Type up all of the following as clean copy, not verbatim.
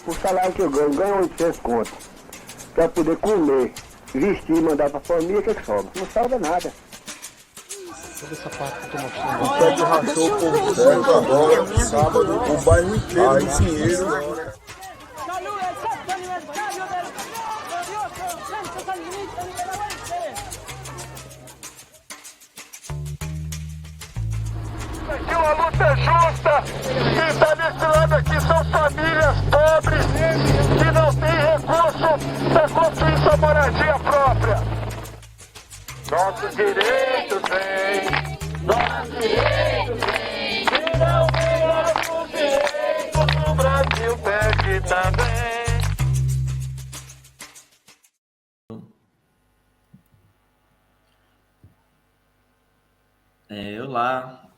O salário que eu ganho 800 conto. Para poder comer, vestir e mandar para a família, o que sobra? Não sobra nada. Todo sapato que eu tô O Sede rachou o povo certo agora, sábado, o bairro inteiro em dinheiro. ¡Salud el sexto aniversario del glorioso Centro Sandinista Nicaragüense! Aqui uma luta justa, quem está nesse lado aqui são famílias pobres que não têm recurso para construir sua moradia própria. Nossos direitos vêm, nossos direitos vêm, e não vem nossos direitos, o Brasil perde também. Olá,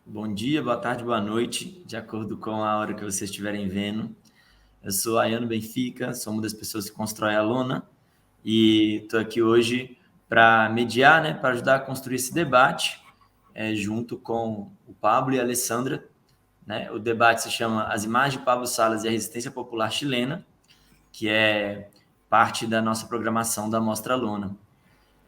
bom dia, boa tarde, boa noite, de acordo com a hora que vocês estiverem vendo. Eu sou Ayano Benfica, sou uma das pessoas que constrói a Lona e estou aqui hoje para mediar, né, para ajudar a construir esse debate junto com o Pablo e a Alessandra. Né? O debate se chama As Imagens de Pablo Salas e a Resistência Popular Chilena, que é parte da nossa programação da Mostra Lona.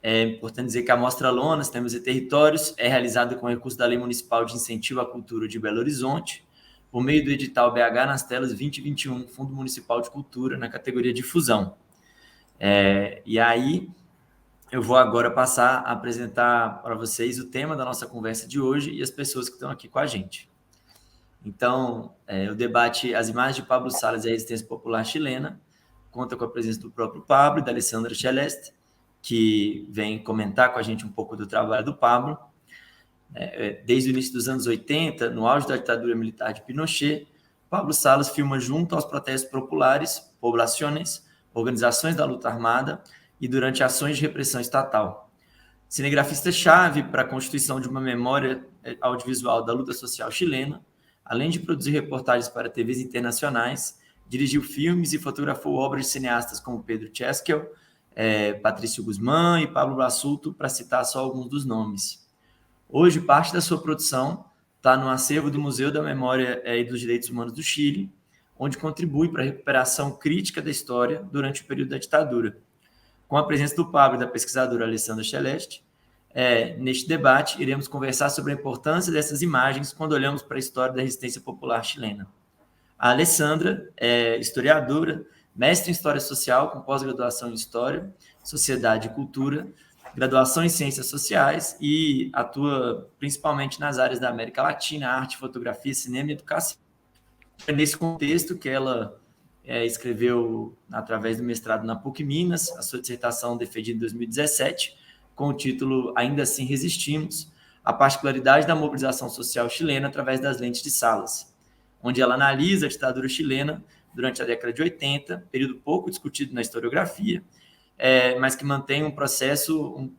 É importante dizer que a Mostra Lona, Sistemas e Territórios, é realizada com recurso da Lei Municipal de Incentivo à Cultura de Belo Horizonte, por meio do edital BH nas telas 2021, Fundo Municipal de Cultura, na categoria Difusão. E aí, eu vou agora passar a apresentar para vocês o tema da nossa conversa de hoje e as pessoas que estão aqui com a gente. Então, o debate As Imagens de Pablo Salas e a Resistência Popular Chilena conta com a presença do próprio Pablo e da Alessandra Celeste, que vem comentar com a gente um pouco do trabalho do Pablo. Desde o início dos anos 80, no auge da ditadura militar de Pinochet, Pablo Salas filma junto aos protestos populares, populações, organizações da luta armada e durante ações de repressão estatal. Cinegrafista-chave para a constituição de uma memória audiovisual da luta social chilena, além de produzir reportagens para TVs internacionais, dirigiu filmes e fotografou obras de cineastas como Pedro Cheskel, Patrício Guzmán e Pablo Basulto, para citar só alguns dos nomes. Hoje, parte da sua produção está no acervo do Museu da Memória e dos Direitos Humanos do Chile, onde contribui para a recuperação crítica da história durante o período da ditadura. Com a presença do Pablo e da pesquisadora Alessandra Celeste, neste debate, iremos conversar sobre a importância dessas imagens quando olhamos para a história da resistência popular chilena. A Alessandra é historiadora, mestre em História Social, com pós-graduação em História, Sociedade e Cultura, graduação em Ciências Sociais e atua principalmente nas áreas da América Latina, arte, fotografia, cinema e educação. É nesse contexto que ela escreveu, através do mestrado na PUC Minas, a sua dissertação defendida em 2017, com o título Ainda Assim Resistimos, a particularidade da mobilização social chilena através das lentes de Salas, onde ela analisa a ditadura chilena durante a década de 80, período pouco discutido na historiografia, mas que mantém um processo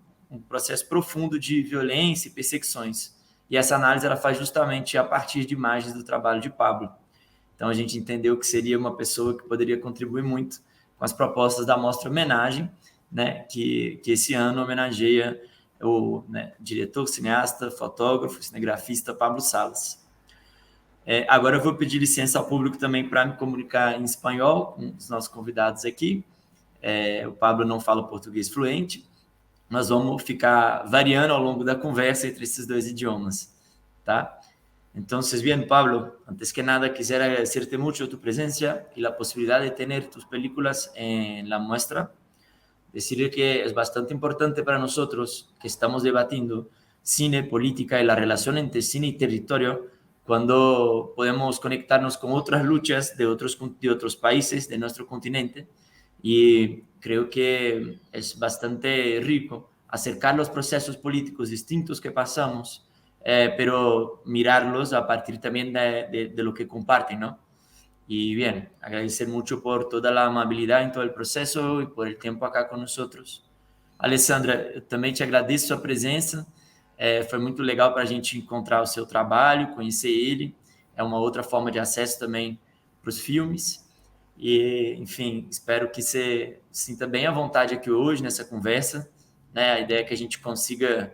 profundo de violência e perseguições. E essa análise ela faz justamente a partir de imagens do trabalho de Pablo. Então, a gente entendeu que seria uma pessoa que poderia contribuir muito com as propostas da Mostra Homenagem, né, que esse ano homenageia o diretor, cineasta, fotógrafo, cinegrafista Pablo Salas. Agora eu vou pedir licença ao público também para me comunicar em espanhol com os nossos convidados aqui. O Pablo não fala português fluente. Nós vamos ficar variando ao longo da conversa entre esses dois idiomas, tá? Entonces, bien, Pablo, antes que nada quisiera agradecerte mucho tu presencia y la posibilidad de tener tus películas en la muestra. Decirle que es bastante importante para nosotros que estamos debatiendo cine, política y la relación entre cine y territorio, cuando podemos conectarnos con otras luchas de otros países de nuestro continente. Y creo que es bastante rico acercar los procesos políticos distintos que pasamos, pero mirarlos a partir también de lo que comparten, ¿no? Y bien, agradecer mucho por toda la amabilidad en todo el proceso y por el tiempo acá con nosotros. Alessandra, eu também te agradeço a sua presença. Foi muito legal para a gente encontrar o seu trabalho, conhecer ele. É uma outra forma de acesso também para os filmes. E, enfim, espero que você se sinta bem à vontade aqui hoje nessa conversa. Né? A ideia é que a gente consiga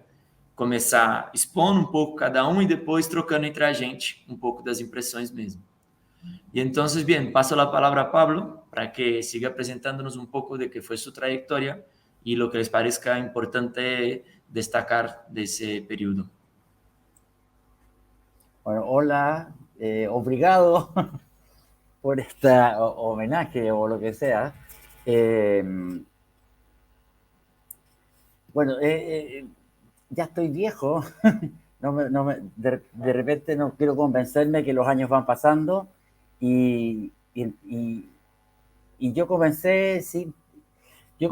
começar expondo um pouco cada um e depois trocando entre a gente um pouco das impressões mesmo. Y entonces, bien, paso la palabra a Pablo para que siga presentándonos un poco de qué fue su trayectoria y lo que les parezca importante destacar de ese periodo. Bueno, hola, obrigado por este homenaje o lo que sea. Bueno, ya estoy viejo, de repente no quiero convencerme que los años van pasando y yo comencé, sí, yo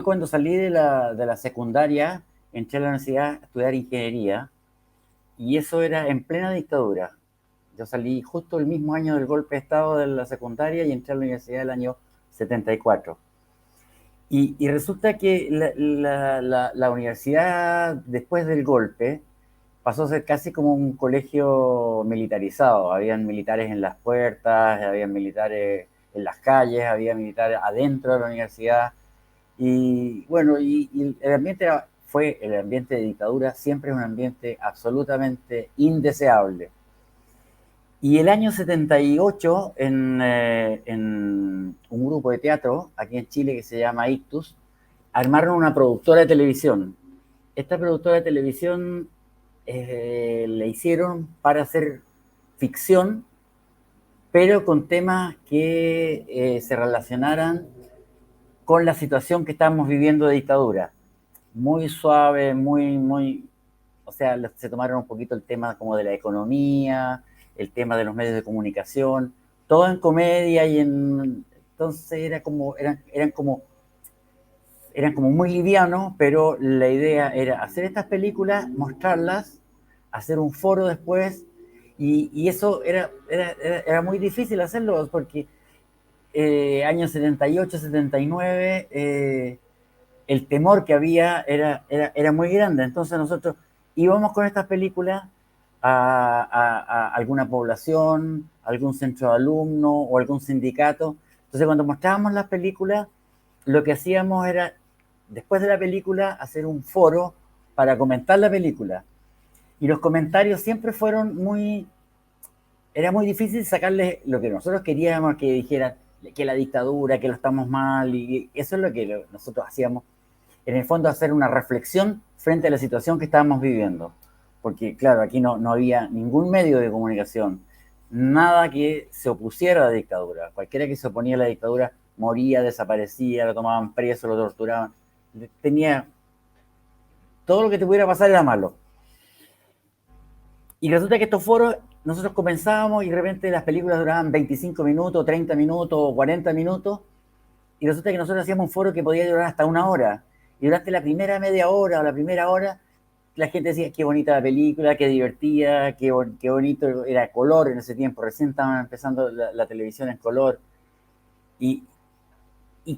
cuando salí de la secundaria entré a la universidad a estudiar ingeniería y eso era en plena dictadura. Yo salí justo el mismo año del golpe de Estado de la secundaria y entré a la universidad el año 74. Y resulta que la universidad, después del golpe, pasó a ser casi como un colegio militarizado. Habían militares en las puertas, habían militares en las calles, había militares adentro de la universidad. Y bueno, y el ambiente fue el ambiente de dictadura, siempre es un ambiente absolutamente indeseable. Y el año 78, en un grupo de teatro aquí en Chile que se llama Ictus, armaron una productora de televisión. Esta productora de televisión la hicieron para hacer ficción, pero con temas que se relacionaran con la situación que estamos viviendo de dictadura. Muy suave, o sea, se tomaron un poquito el tema como de la economía, el tema de los medios de comunicación, todo en comedia entonces eran como muy livianos, pero la idea era hacer estas películas, mostrarlas, hacer un foro después, y eso era muy difícil hacerlo, porque años 78, 79, el temor que había era muy grande. Entonces nosotros íbamos con estas películas a alguna población, algún centro de alumnos o algún sindicato. Entonces cuando mostrábamos las películas, lo que hacíamos era, después de la película, hacer un foro para comentar la película. Y los comentarios siempre fueron era muy difícil sacarles lo que nosotros queríamos que dijeran, que la dictadura, que lo estamos mal, y eso es lo que nosotros hacíamos. En el fondo, hacer una reflexión frente a la situación que estábamos viviendo. Porque, claro, aquí no había ningún medio de comunicación, nada que se opusiera a la dictadura. Cualquiera que se oponía a la dictadura moría, desaparecía, lo tomaban preso, lo torturaban. Todo lo que te pudiera pasar era malo. Y resulta que estos foros, nosotros comenzábamos y de repente las películas duraban 25 minutos, 30 minutos, 40 minutos, y resulta que nosotros hacíamos un foro que podía durar hasta 1 hora. Y durante la primera media hora o la primera hora, la gente decía, qué bonita la película, qué divertida, qué bonito era color en ese tiempo. Recién estaban empezando la televisión en color. Y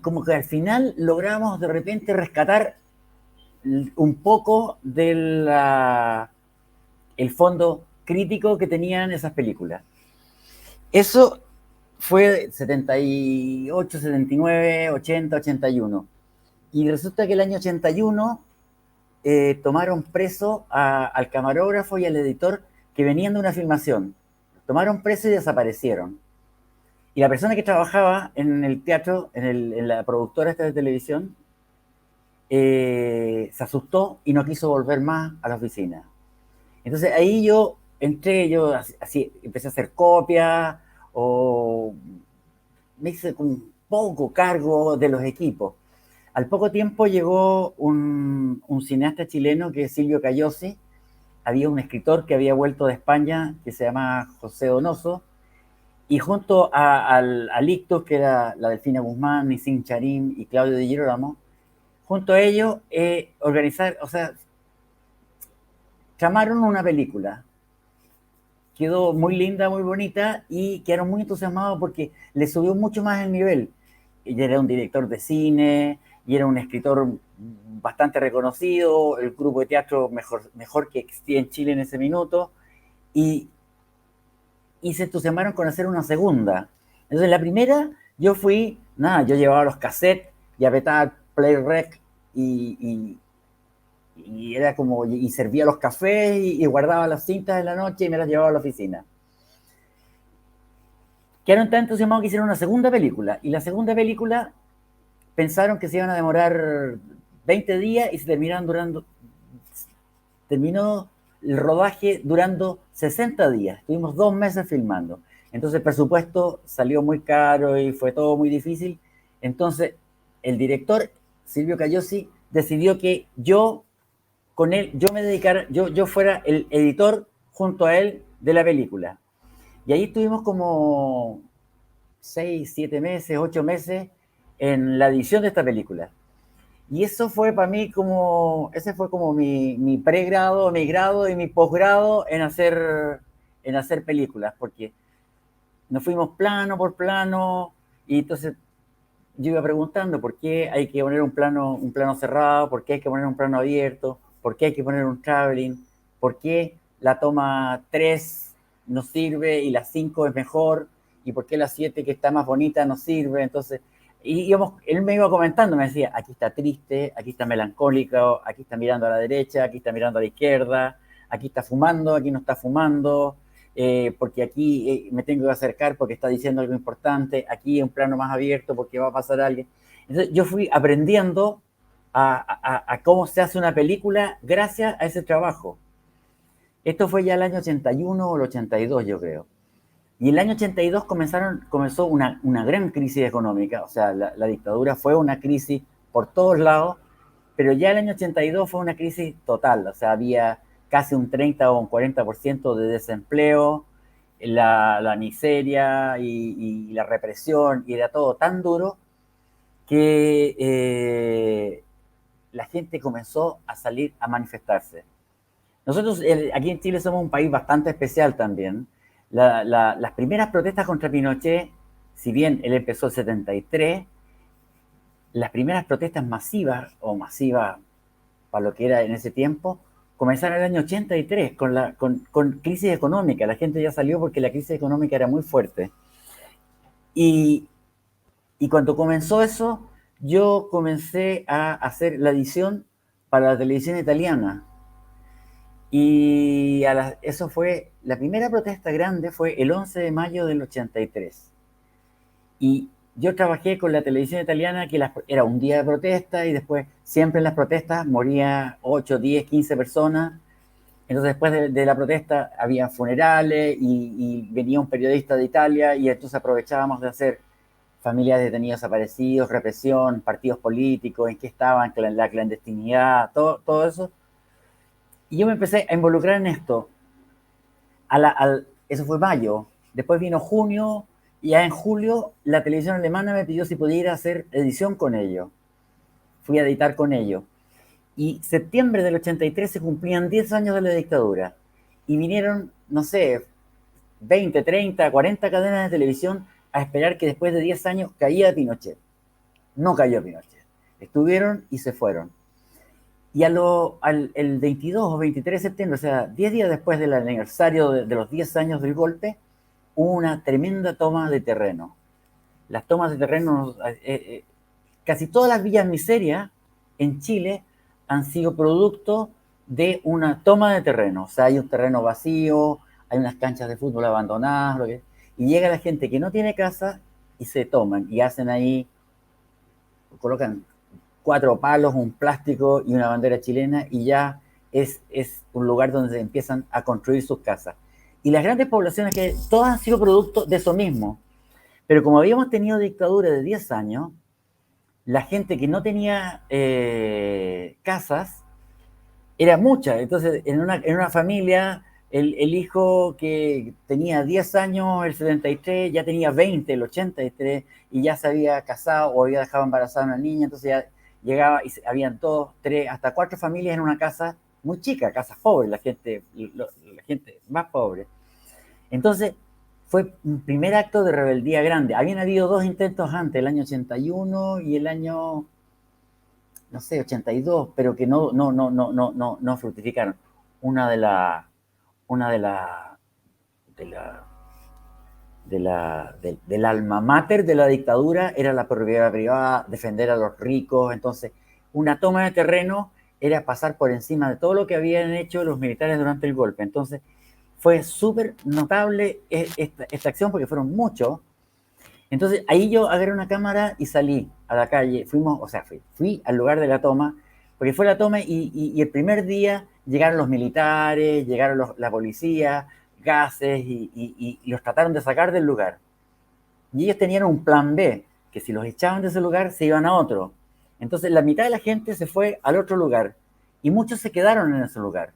como que al final logramos de repente rescatar un poco del el fondo crítico que tenían esas películas. Eso fue 78, 79, 80, 81. Y resulta que el año 81 tomaron preso al camarógrafo y al editor que venían de una filmación. Los tomaron preso y desaparecieron. Y la persona que trabajaba en el teatro, en la productora esta de televisión, se asustó y no quiso volver más a la oficina. Entonces ahí yo así empecé a hacer copias o me hice un poco cargo de los equipos. Al poco tiempo llegó un cineasta chileno que es Silvio Cayosi. Había un escritor que había vuelto de España que se llama José Donoso, y junto al Ictus, que era la Delfina Guzmán, Nisin Charim y Claudio Di Girolamo, junto a ellos llamaron una película. Quedó muy linda, muy bonita, y quedaron muy entusiasmados porque le subió mucho más el nivel. Ella era un director de cine y era un escritor bastante reconocido, el grupo de teatro mejor que existía en Chile en ese minuto, y se entusiasmaron con hacer una segunda. Entonces la primera, yo llevaba los cassettes y apretaba play rec y era como, y servía los cafés y guardaba las cintas en la noche y me las llevaba a la oficina. quedaron tan entusiasmados que hicieron una segunda película. Y la segunda película pensaron que se iban a demorar 20 días y se terminó el rodaje durando 60 días. Estuvimos 2 meses filmando. Entonces el presupuesto salió muy caro y fue todo muy difícil. Entonces el director, Silvio Cayosi, decidió que yo fuera el editor junto a él de la película. Y ahí estuvimos como 6, 7 meses, 8 meses en la edición de esta película. Y eso fue para mí ese fue como mi pregrado, mi grado y mi posgrado en hacer películas, porque nos fuimos plano por plano y entonces yo iba preguntando por qué hay que poner un plano cerrado, por qué hay que poner un plano abierto, por qué hay que poner un traveling, por qué la toma 3 no sirve y la 5 es mejor, y por qué la 7 que está más bonita no sirve. Entonces, él me iba comentando, me decía, aquí está triste, aquí está melancólico, aquí está mirando a la derecha, aquí está mirando a la izquierda, aquí está fumando, aquí no está fumando, porque aquí me tengo que acercar porque está diciendo algo importante, aquí un plano más abierto porque va a pasar alguien. Entonces yo fui aprendiendo a cómo se hace una película gracias a ese trabajo. Esto fue ya el año 81 o el 82, yo creo. Y el año 82 comenzó una gran crisis económica, o sea, la dictadura fue una crisis por todos lados, pero ya el año 82 fue una crisis total, o sea, había casi un 30 o un 40% de desempleo, la miseria y la represión, y era todo tan duro que la gente comenzó a salir a manifestarse. Nosotros aquí en Chile somos un país bastante especial también. Las primeras protestas contra Pinochet, si bien él empezó en 73, las primeras protestas masivas para lo que era en ese tiempo, comenzaron en el año 83 con crisis económica. La gente ya salió porque la crisis económica era muy fuerte. Y cuando comenzó eso, yo comencé a hacer la edición para la televisión italiana. Y eso fue, la primera protesta grande fue el 11 de mayo del 83. Y yo trabajé con la televisión italiana, que era un día de protesta, y después siempre en las protestas moría 8, 10, 15 personas. Entonces después de la protesta había funerales y venía un periodista de Italia, y entonces aprovechábamos de hacer familias de detenidos desaparecidos, represión, partidos políticos, en qué estaban, la clandestinidad, todo eso. Y yo me empecé a involucrar en esto. Eso fue mayo. Después vino junio, y ya en julio la televisión alemana me pidió si podía ir a hacer edición con ellos. Fui a editar con ellos. Y septiembre del 83 se cumplían 10 años de la dictadura. Y vinieron, no sé, 20, 30, 40 cadenas de televisión a esperar que después de 10 años caía Pinochet. No cayó Pinochet. Estuvieron y se fueron. Y el 22 o 23 de septiembre, o sea, 10 días después del aniversario de los 10 años del golpe, hubo una tremenda toma de terreno. Las tomas de terreno, casi todas las villas miserias en Chile han sido producto de una toma de terreno. O sea, hay un terreno vacío, hay unas canchas de fútbol abandonadas, y llega la gente que no tiene casa y se toman y hacen ahí, colocan 4 palos, un plástico y una bandera chilena, y ya es un lugar donde se empiezan a construir sus casas. Y las grandes poblaciones, que todas han sido producto de eso mismo. Pero como habíamos tenido dictadura de 10 años, la gente que no tenía casas era mucha. Entonces, en una familia, el hijo que tenía 10 años, el 73, ya tenía 20, el 83, y ya se había casado o había dejado embarazada a una niña. Entonces ya llegaba y habían 2, 3, hasta 4 familias en una casa muy chica, casas pobres, la gente más pobre. Entonces fue un primer acto de rebeldía grande. Habían habido 2 intentos antes, el año 81 y el año, no sé, 82, pero que no fructificaron. Una del alma mater de la dictadura era la propiedad privada, defender a los ricos. Entonces, una toma de terreno era pasar por encima de todo lo que habían hecho los militares durante el golpe. Entonces, fue súper notable esta acción, porque fueron muchos, Entonces ahí yo agarré una cámara y salí a la calle, fui al lugar de la toma, porque fue la toma y el primer día llegaron los militares, llegaron la policía, gases y los trataron de sacar del lugar. Y ellos tenían un plan B, que si los echaban de ese lugar se iban a otro. Entonces la mitad de la gente se fue al otro lugar y muchos se quedaron en ese lugar.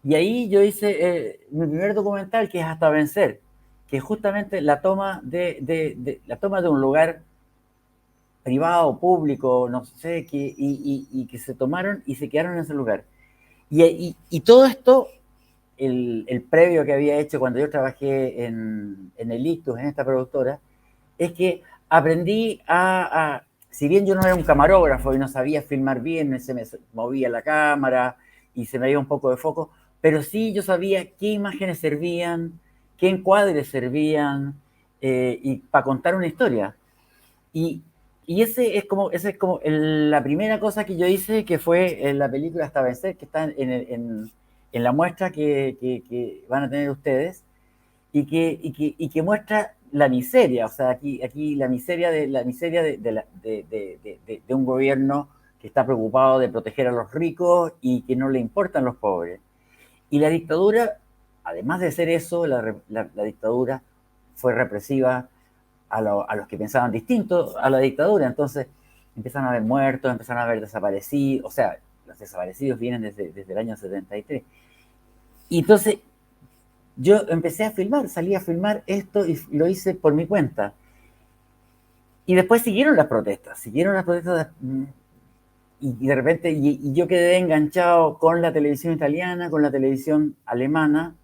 Y ahí yo hice mi primer documental, que es Hasta Vencer, que es justamente la toma la toma de un lugar privado, público, no sé, y que se tomaron y se quedaron en ese lugar. Y todo esto, el previo que había hecho cuando yo trabajé en el Ictus, en esta productora, es que aprendí si bien yo no era un camarógrafo y no sabía filmar bien, se me movía la cámara y se me iba un poco de foco, pero sí yo sabía qué imágenes servían, qué encuadres servían, y para contar una historia. Y ese es como la primera cosa que yo hice, que fue en la película Hasta Vencer, que está en la muestra que van a tener ustedes, y que muestra la miseria, o sea, aquí la miseria de un gobierno que está preocupado de proteger a los ricos y que no le importan los pobres. Y la dictadura, además de ser eso, la dictadura fue represiva a los que pensaban distinto a la dictadura. Entonces empiezan a haber muertos, empiezan a haber desaparecidos, o sea, los desaparecidos vienen desde el año 73. Y entonces yo empecé a filmar, salí a filmar esto y lo hice por mi cuenta. Y después siguieron las protestas y de repente y yo quedé enganchado con la televisión italiana, con la televisión alemana.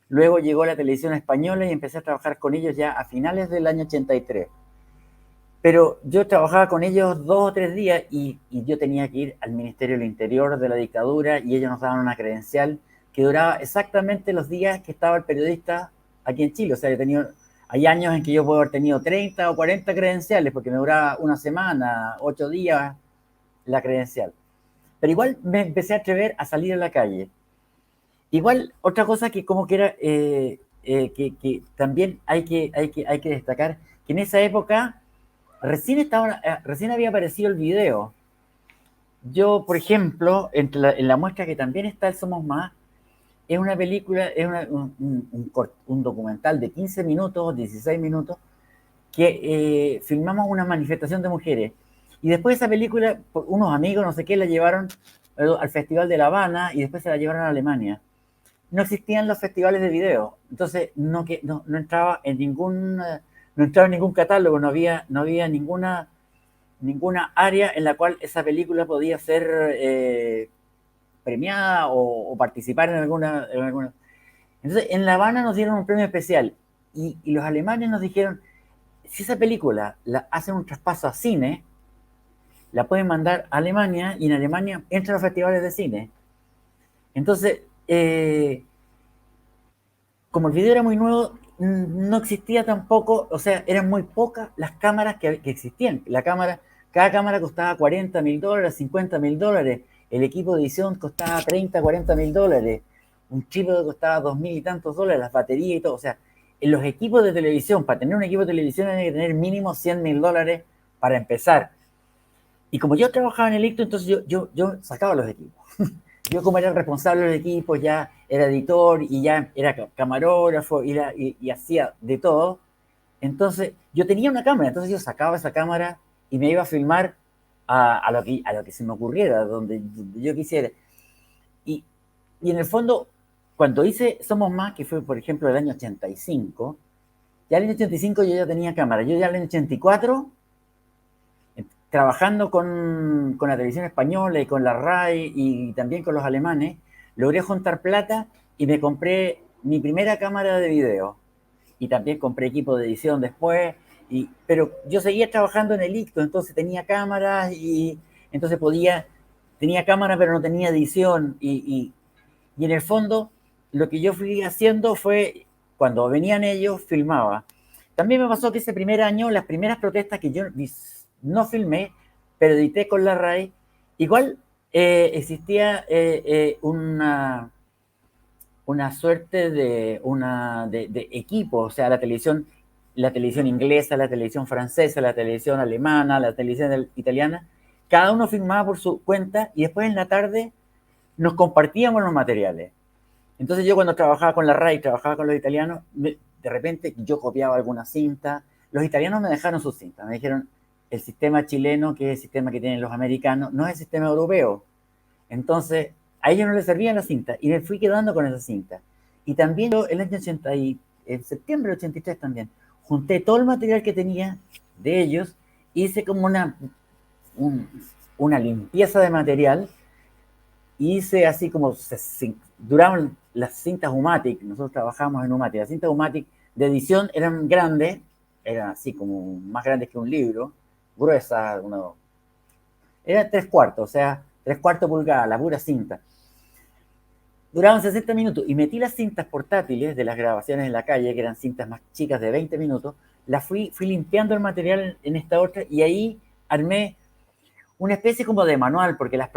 Luego llegó la televisión española y empecé a trabajar con ellos ya a finales del año 83. Pero yo trabajaba con ellos 2 o 3 días y yo tenía que ir al Ministerio del Interior de la dictadura y ellos nos daban una credencial que duraba exactamente los días que estaba el periodista aquí en Chile. O sea, hay años en que yo puedo haber tenido 30 o 40 credenciales porque me duraba una semana, 8 días la credencial. Pero igual me empecé a atrever a salir a la calle. Igual, otra cosa que como que era, que también hay que destacar, que en esa época recién había aparecido el video. Yo, por ejemplo, en la muestra que también está el Somos Más, es una película, es un documental de 15 minutos, 16 minutos, que filmamos una manifestación de mujeres. Y después esa película, unos amigos, no sé qué, la llevaron al Festival de La Habana y después se la llevaron a Alemania. No existían los festivales de video, entonces no entraba en ningún catálogo, no había ninguna área en la cual esa película podía ser premiada o participar en alguna. Entonces en La Habana nos dieron un premio especial y los alemanes nos dijeron, si esa película la hacen un traspaso a cine, la pueden mandar a Alemania y en Alemania entran a los festivales de cine. Entonces, como el video era muy nuevo, no existía tampoco, o sea, eran muy pocas las cámaras que existían. Cada cámara costaba $40.000, $50.000. El equipo de edición costaba $30, $40.000. Un trípode costaba $2.000 y tantos, las baterías y todo. O sea, en los equipos de televisión, para tener un equipo de televisión hay que tener mínimo $100.000 para empezar. Y como yo trabajaba en el Ictus, entonces yo sacaba los equipos. Yo como era el responsable de los equipos, ya era editor y ya era camarógrafo y hacía de todo. Entonces yo tenía una cámara, entonces yo sacaba esa cámara y me iba a filmar a lo que se me ocurriera, donde yo quisiera. Y en el fondo, cuando hice Somos Más, que fue por ejemplo el año 85, ya en el año 85 yo ya tenía cámara. Yo ya en el año 84... trabajando con la televisión española y con la RAI y también con los alemanes, logré juntar plata y me compré mi primera cámara de video. Y también compré equipo de edición después. Pero yo seguía trabajando en el Ictus, entonces tenía cámaras y entonces tenía cámara pero no tenía edición. Y en el fondo, lo que yo fui haciendo fue, cuando venían ellos, filmaba. También me pasó que ese primer año, las primeras protestas que yo no filmé, pero edité con la RAI, igual existía una suerte de equipo, o sea, la televisión la televisión inglesa, la televisión francesa, la televisión alemana, la televisión italiana, cada uno filmaba por su cuenta y después en la tarde nos compartíamos los materiales. Entonces yo cuando trabajaba con la RAI, trabajaba con los italianos, de repente yo copiaba alguna cinta. Los italianos me dejaron sus cintas, me dijeron, el sistema chileno, que es el sistema que tienen los americanos, no es el sistema europeo. Entonces, a ellos no les servían las cintas y me fui quedando con esas cintas. Y también yo, el año 80 y en septiembre del 83 también, junté todo el material que tenía de ellos, hice como una limpieza de material, hice así como, duraban las cintas Umatic, nosotros trabajábamos en Umatic, las cintas Umatic de edición eran grandes, eran así como más grandes que un libro, gruesas, era 3/4, o sea, 3/4 pulgadas, la pura cinta. Duraban 60 minutos y metí las cintas portátiles de las grabaciones en la calle, que eran cintas más chicas de 20 minutos, fui limpiando el material en esta otra y ahí armé una especie como de manual, porque las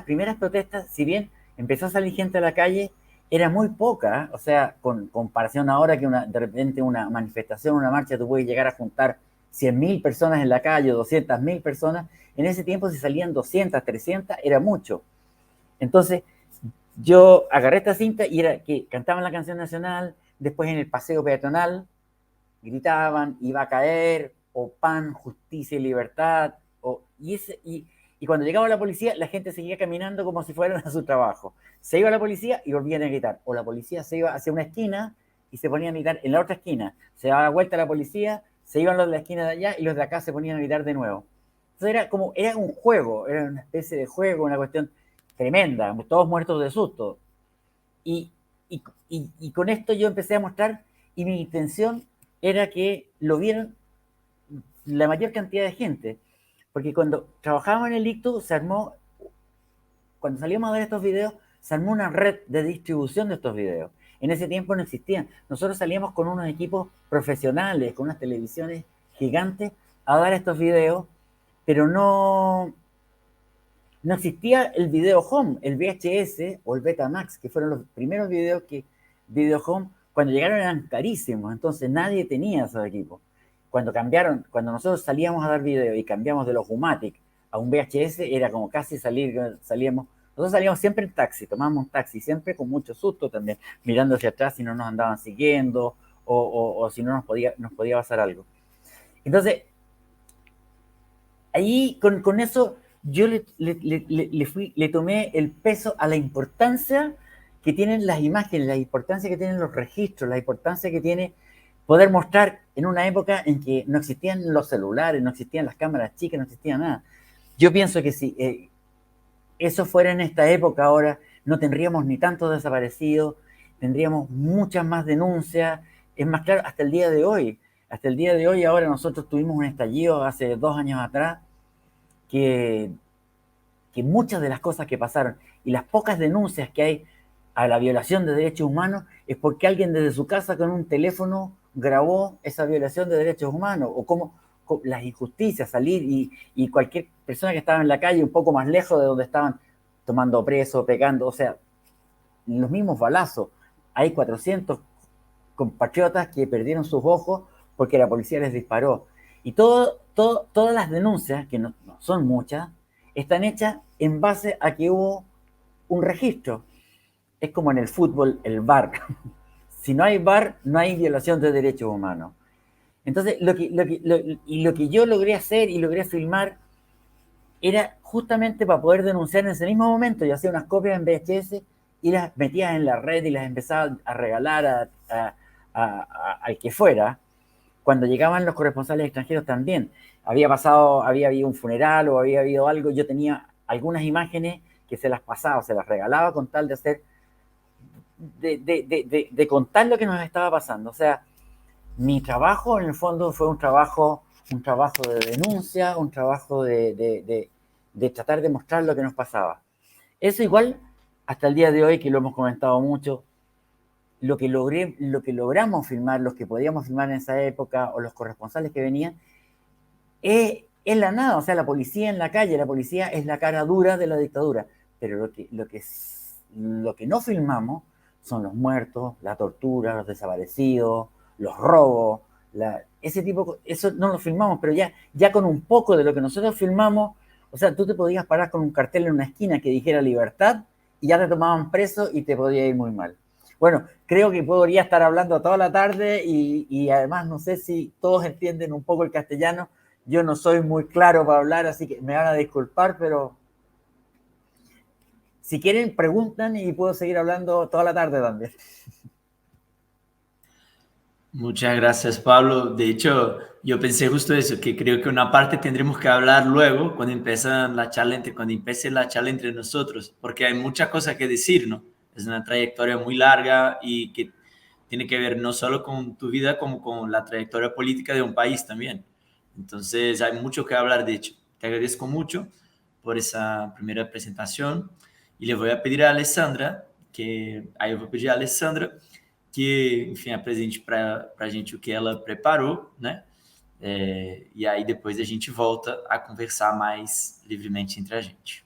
primeras protestas, si bien empezó a salir gente a la calle, era muy poca, o sea, con comparación ahora que de repente una manifestación, una marcha, tú puedes llegar a juntar 100.000 personas en la calle, 200.000 personas. En ese tiempo, si salían 200, 300, era mucho. Entonces, yo agarré esta cinta y era que cantaban la canción nacional, después en el paseo peatonal gritaban, iba a caer, o pan, justicia y libertad, y cuando llegaba la policía, la gente seguía caminando como si fueran a su trabajo. Se iba la policía y volvían a gritar, o la policía se iba hacia una esquina y se ponían a gritar en la otra esquina. Se daba vuelta la policía, se iban los de la esquina de allá y los de acá se ponían a gritar de nuevo. Entonces era un juego, era una especie de juego, una cuestión tremenda, todos muertos de susto. Y con esto yo empecé a mostrar, y mi intención era que lo vieran la mayor cantidad de gente. Porque cuando trabajábamos en el ICTU, cuando salíamos a ver estos videos, se armó una red de distribución de estos videos. En ese tiempo no existían. Nosotros salíamos con unos equipos profesionales, con unas televisiones gigantes, a dar estos videos, pero no existía el video home, el VHS o el Betamax, que fueron los primeros videos video home, cuando llegaron eran carísimos, entonces nadie tenía esos equipos. Cuando nosotros salíamos a dar video y cambiamos de los Umatic a un VHS, era como casi nosotros salíamos siempre en taxi, tomábamos un taxi, siempre con mucho susto también, mirando hacia atrás si no nos andaban siguiendo o si no nos podía pasar algo. Entonces, ahí con eso yo le tomé el peso a la importancia que tienen las imágenes, la importancia que tienen los registros, la importancia que tiene poder mostrar en una época en que no existían los celulares, no existían las cámaras chicas, no existía nada. Yo pienso que si eso fuera en esta época ahora, no tendríamos ni tantos desaparecidos, tendríamos muchas más denuncias. Es más claro, hasta el día de hoy ahora nosotros tuvimos un estallido hace 2 años atrás, que muchas de las cosas que pasaron y las pocas denuncias que hay a la violación de derechos humanos es porque alguien desde su casa con un teléfono grabó esa violación de derechos humanos, o cómo las injusticias, salir y cualquier persona que estaba en la calle un poco más lejos de donde estaban tomando preso, pegando, o sea, los mismos balazos. Hay 400 compatriotas que perdieron sus ojos porque la policía les disparó. Y todas las denuncias, que no son muchas, están hechas en base a que hubo un registro. Es como en el fútbol, el VAR. Si no hay VAR, no hay violación de derechos humanos. Entonces, lo que yo logré hacer y logré filmar era justamente para poder denunciar en ese mismo momento. Yo hacía unas copias en VHS y las metía en la red y las empezaba a regalar al que fuera. Cuando llegaban los corresponsales extranjeros también. Había habido un funeral o había habido algo, yo tenía algunas imágenes que se las pasaba, se las regalaba con tal de hacer, de contar lo que nos estaba pasando. O sea, mi trabajo en el fondo fue un trabajo de denuncia, un trabajo de tratar de mostrar lo que nos pasaba. Eso igual, hasta el día de hoy, que lo hemos comentado mucho, lo que logramos filmar, los que podíamos filmar en esa época, o los corresponsales que venían, es la nada. O sea, la policía en la calle, la policía es la cara dura de la dictadura, pero lo que no filmamos son los muertos, la tortura, los desaparecidos, los robos, ese tipo, eso no lo filmamos, pero ya con un poco de lo que nosotros filmamos, o sea, tú te podías parar con un cartel en una esquina que dijera libertad y ya te tomaban preso y te podía ir muy mal. Bueno, creo que podría estar hablando toda la tarde y además no sé si todos entienden un poco el castellano. Yo no soy muy claro para hablar, así que me van a disculpar, pero si quieren preguntan y puedo seguir hablando toda la tarde también. Muchas gracias, Pablo. De hecho, yo pensé justo eso, que creo que una parte tendremos que hablar luego cuando empiece la charla entre nosotros, porque hay mucha cosa que decir, ¿no? Es una trayectoria muy larga y que tiene que ver no solo con tu vida, como con la trayectoria política de un país también. Entonces, hay mucho que hablar, de hecho. Te agradezco mucho por esa primera presentación y le voy a pedir a Alessandra, aí eu vou pedir a Alessandra que, enfim, apresente para a gente o que ela preparou, né? E aí depois a gente volta a conversar mais livremente entre a gente.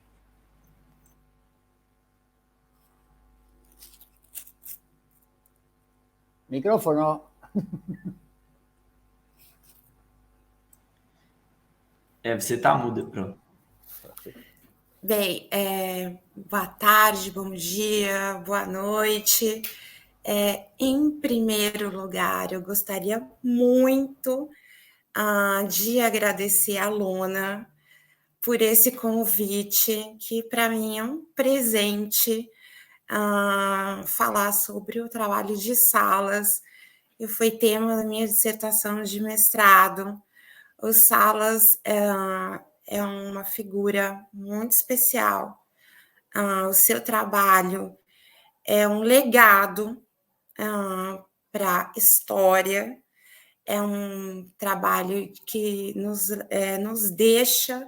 Micrófono. Você está muda, pronto. Bem, boa tarde, bom dia, boa noite. Em primeiro lugar, eu gostaria muito de agradecer a Lona por esse convite, que para mim é um presente falar sobre o trabalho de Salas, que foi tema da minha dissertação de mestrado. O Salas é uma figura muito especial. O seu trabalho é um legado para a história, é um trabalho que nos deixa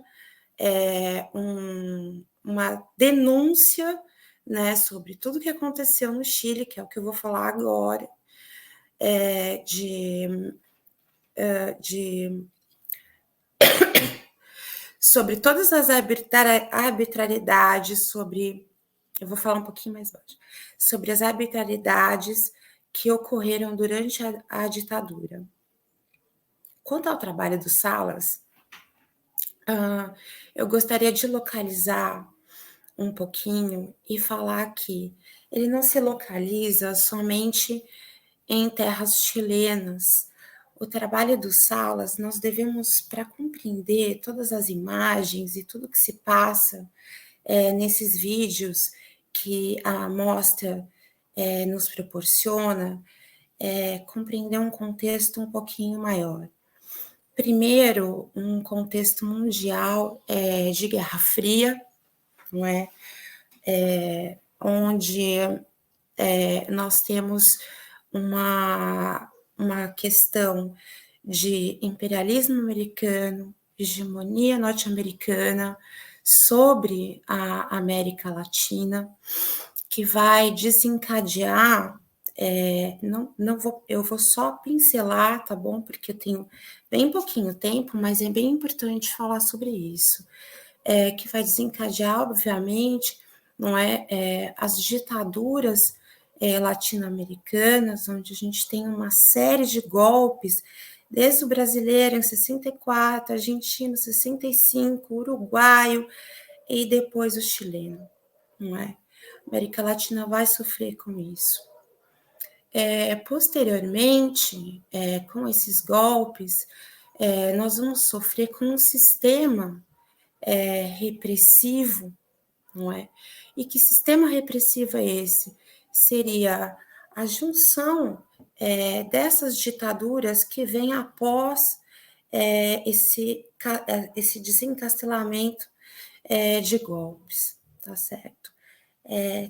uma denúncia, né, sobre tudo que aconteceu no Chile, que é o que eu vou falar agora, sobre todas as arbitrariedades, eu vou falar um pouquinho mais baixo, sobre as arbitrariedades que ocorreram durante a ditadura. Quanto ao trabalho do Salas, eu gostaria de localizar um pouquinho e falar que ele não se localiza somente em terras chilenas. O trabalho do Salas, nós devemos, para compreender todas as imagens e tudo que se passa nesses vídeos que a mostra nos proporciona, compreender um contexto um pouquinho maior. Primeiro, um contexto mundial de Guerra Fria, não é? Onde nós temos uma questão de imperialismo americano, hegemonia norte-americana sobre a América Latina, que vai desencadear, eu vou só pincelar, tá bom? Porque eu tenho bem pouquinho tempo, mas é bem importante falar sobre isso. Que vai desencadear, obviamente, não é, as ditaduras latino-americanas, onde a gente tem uma série de golpes, desde o brasileiro em 64, argentino 65, uruguaio e depois o chileno, não é? A América Latina vai sofrer com isso. Posteriormente, com esses golpes, nós vamos sofrer com um sistema repressivo, não é? E que sistema repressivo é esse? Seria a junção dessas ditaduras que vem após esse desencastelamento de golpes, tá certo?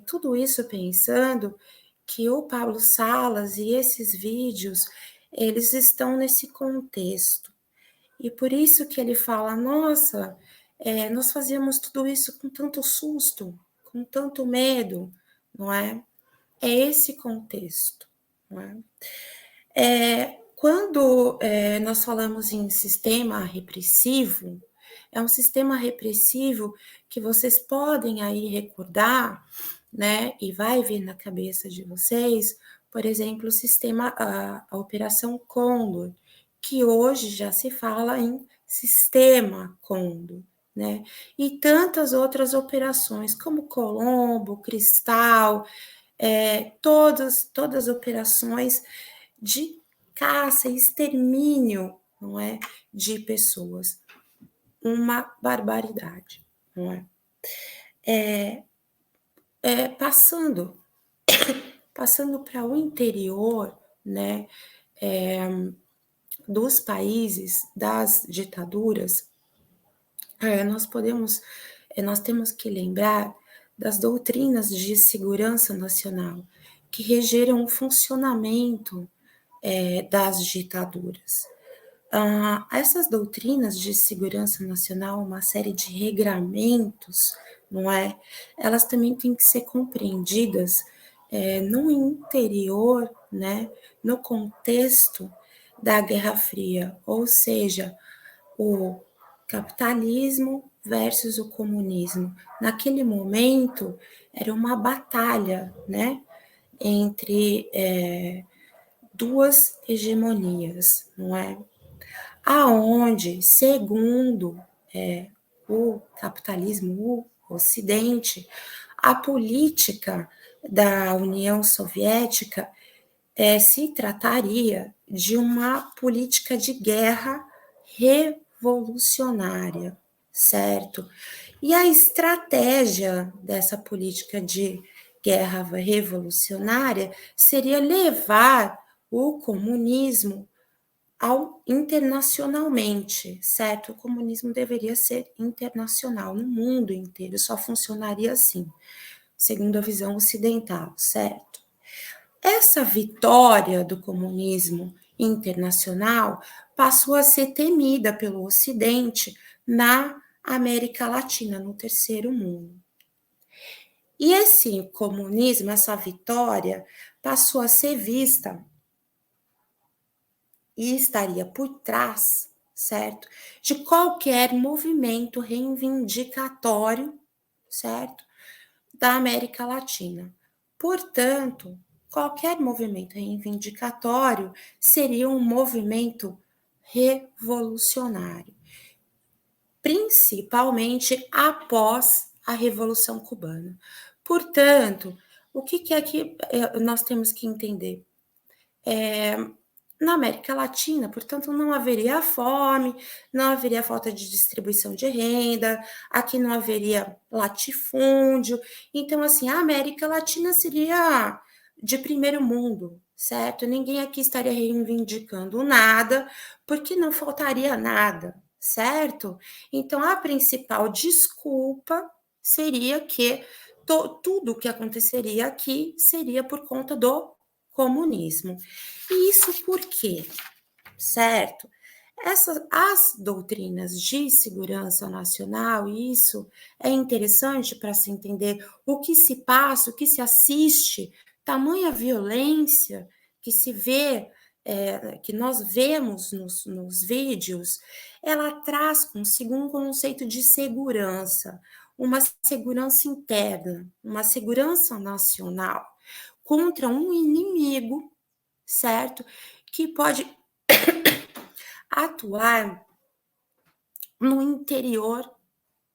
Tudo isso pensando que o Pablo Salas e esses vídeos, eles estão nesse contexto. E por isso que ele fala, nossa, nós fazíamos tudo isso com tanto susto, com tanto medo, não é? É esse contexto, não é? Quando nós falamos em sistema repressivo, é um sistema repressivo que vocês podem aí recordar, né? E vai vir na cabeça de vocês, por exemplo, o sistema, a Operação Condor, que hoje já se fala em Sistema Condor, né? E tantas outras operações, como Colombo, Cristal, todas as operações de caça e extermínio, não é, de pessoas. Uma barbaridade, não é? Passando para o interior, né, dos países, das ditaduras, nós temos que lembrar das doutrinas de segurança nacional que regeram o funcionamento das ditaduras. Essas doutrinas de segurança nacional, uma série de regramentos, não é? Elas também têm que ser compreendidas no interior, né? No contexto da Guerra Fria, ou seja, o capitalismo versus o comunismo. Naquele momento, era uma batalha, né? Entre duas hegemonias, não é? Aonde, segundo o capitalismo, o Ocidente, a política da União Soviética se trataria de uma política de guerra revolucionária, certo? E a estratégia dessa política de guerra revolucionária seria levar o comunismo internacionalmente, certo? O comunismo deveria ser internacional, no mundo inteiro, só funcionaria assim, segundo a visão ocidental, certo? Essa vitória do comunismo internacional passou a ser temida pelo Ocidente na América Latina, no terceiro mundo. E esse comunismo, essa vitória, passou a ser vista e estaria por trás, certo, de qualquer movimento reivindicatório, certo, da América Latina. Portanto, qualquer movimento reivindicatório seria um movimento revolucionário, principalmente após a Revolução Cubana. Portanto, o que é que nós temos que entender? Na América Latina, portanto, não haveria fome, não haveria falta de distribuição de renda, aqui não haveria latifúndio. Então, assim, a América Latina seria de primeiro mundo, certo? Ninguém aqui estaria reivindicando nada, porque não faltaria nada, certo? Então, a principal desculpa seria que tudo o que aconteceria aqui seria por conta do comunismo. E isso por quê? Certo? As doutrinas de segurança nacional, isso é interessante para se entender o que se passa, o que se assiste, tamanha violência que se vê, que nós vemos nos vídeos, ela traz consigo um conceito de segurança, uma segurança interna, uma segurança nacional contra um inimigo, certo? Que pode atuar no interior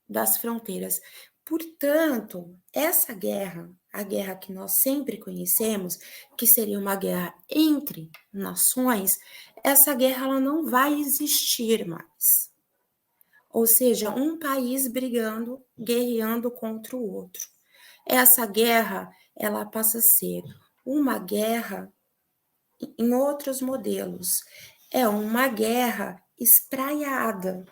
das fronteiras. Portanto, essa guerra, a guerra que nós sempre conhecemos, que seria uma guerra entre nações, essa guerra ela não vai existir mais. Ou seja, um país brigando, guerreando contra o outro. Essa guerra, ela passa a ser uma guerra em outros modelos. É uma guerra espraiada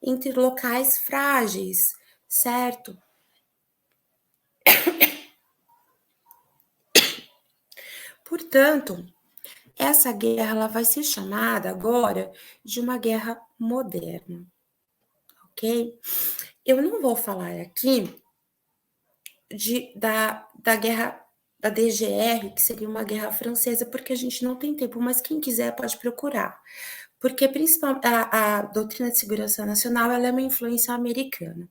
entre locais frágeis, certo? Portanto, essa guerra ela vai ser chamada agora de uma guerra moderna, ok? Eu não vou falar aqui da guerra da DGR, que seria uma guerra francesa, porque a gente não tem tempo, mas quem quiser pode procurar. Porque a doutrina de segurança nacional ela é uma influência americana.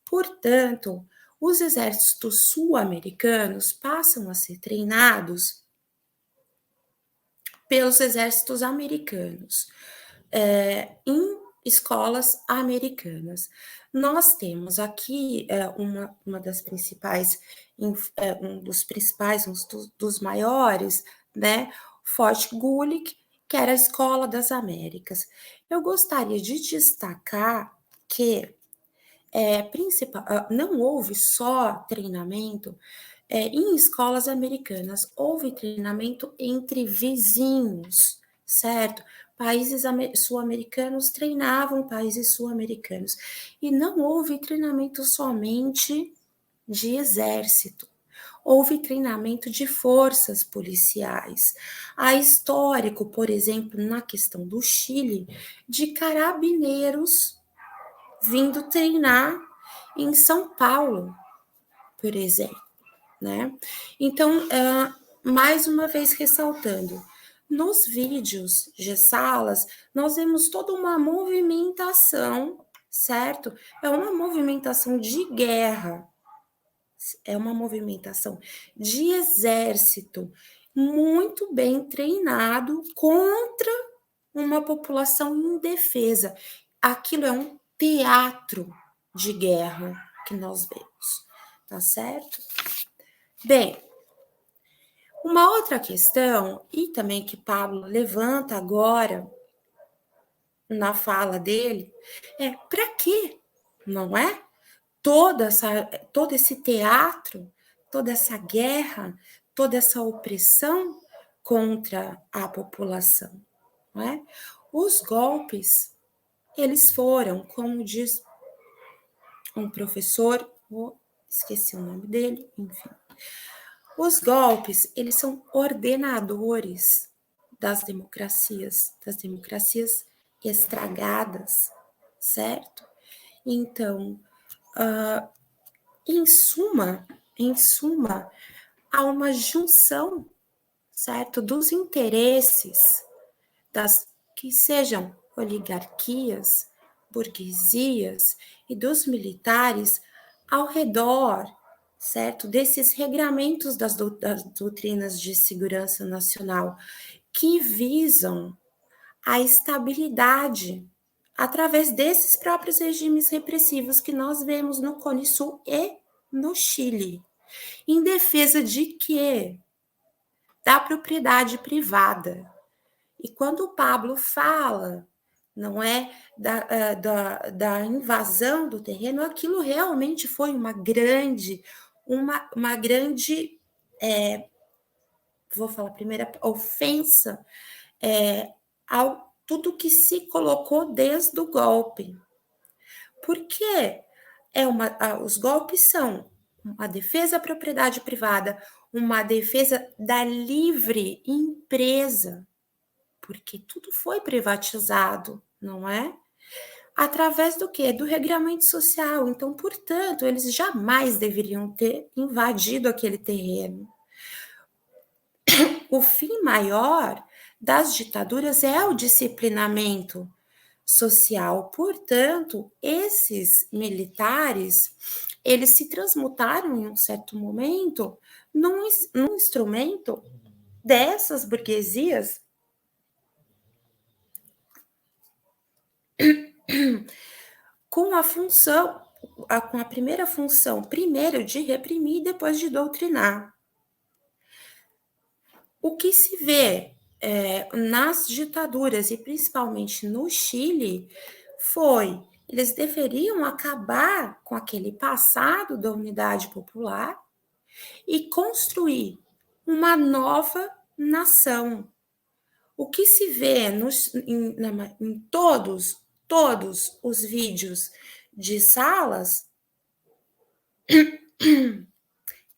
Portanto, os exércitos sul-americanos passam a ser treinados pelos exércitos americanos, em escolas americanas. Nós temos aqui uma das principais, um dos maiores, né, Fort Gulick, que era a Escola das Américas. Eu gostaria de destacar que não houve só treinamento em escolas americanas, houve treinamento entre vizinhos, certo? Países sul-americanos treinavam países sul-americanos. E não houve treinamento somente de exército. Houve treinamento de forças policiais. Há histórico, por exemplo, na questão do Chile, de carabineiros vindo treinar em São Paulo, por exemplo, né? Então, mais uma vez ressaltando, nos vídeos de salas, nós vemos toda uma movimentação, certo? É uma movimentação de guerra, é uma movimentação de exército muito bem treinado contra uma população indefesa. Aquilo é um teatro de guerra que nós vemos, tá certo? Bem, uma outra questão, e também que Pablo levanta agora na fala dele, é para quê? Não é? Todo esse teatro, toda essa guerra, toda essa opressão contra a população, não é? Os golpes, eles foram, como diz um professor, esqueci o nome dele, enfim. Os golpes, eles são ordenadores das democracias estragadas, certo? Então, em suma, há uma junção, certo, dos interesses que sejam oligarquias, burguesias e dos militares ao redor, certo, desses regramentos das doutrinas de segurança nacional que visam a estabilidade através desses próprios regimes repressivos que nós vemos no Cone Sul e no Chile. Em defesa de quê? Da propriedade privada. E quando o Pablo fala, não é, da invasão do terreno, aquilo realmente foi uma grande, vou falar primeiro, ofensa ao tudo que se colocou desde o golpe. Porque os golpes são uma defesa da propriedade privada, uma defesa da livre empresa, porque tudo foi privatizado, não é? Através do quê? Do regramento social. Então, portanto, eles jamais deveriam ter invadido aquele terreno. O fim maior das ditaduras é o disciplinamento social. Portanto, esses militares, eles se transmutaram em um certo momento num instrumento dessas burguesias com a primeira função, primeiro de reprimir e depois de doutrinar. O que se vê nas ditaduras, e principalmente no Chile, eles deveriam acabar com aquele passado da unidade popular e construir uma nova nação. O que se vê em todos os vídeos de salas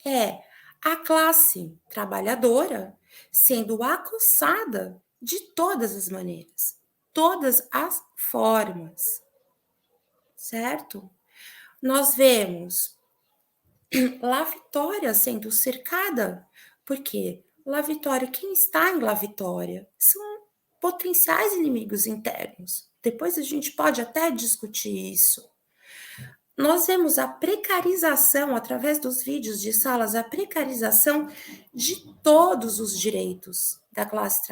é a classe trabalhadora sendo acossada de todas as maneiras, todas as formas, certo? Nós vemos La Vitória sendo cercada, porque La Vitória, quem está em La Vitória são potenciais inimigos internos. Depois a gente pode até discutir isso. nós vemos a precarização, através dos vídeos de Salas, a precarização de todos os direitos da classe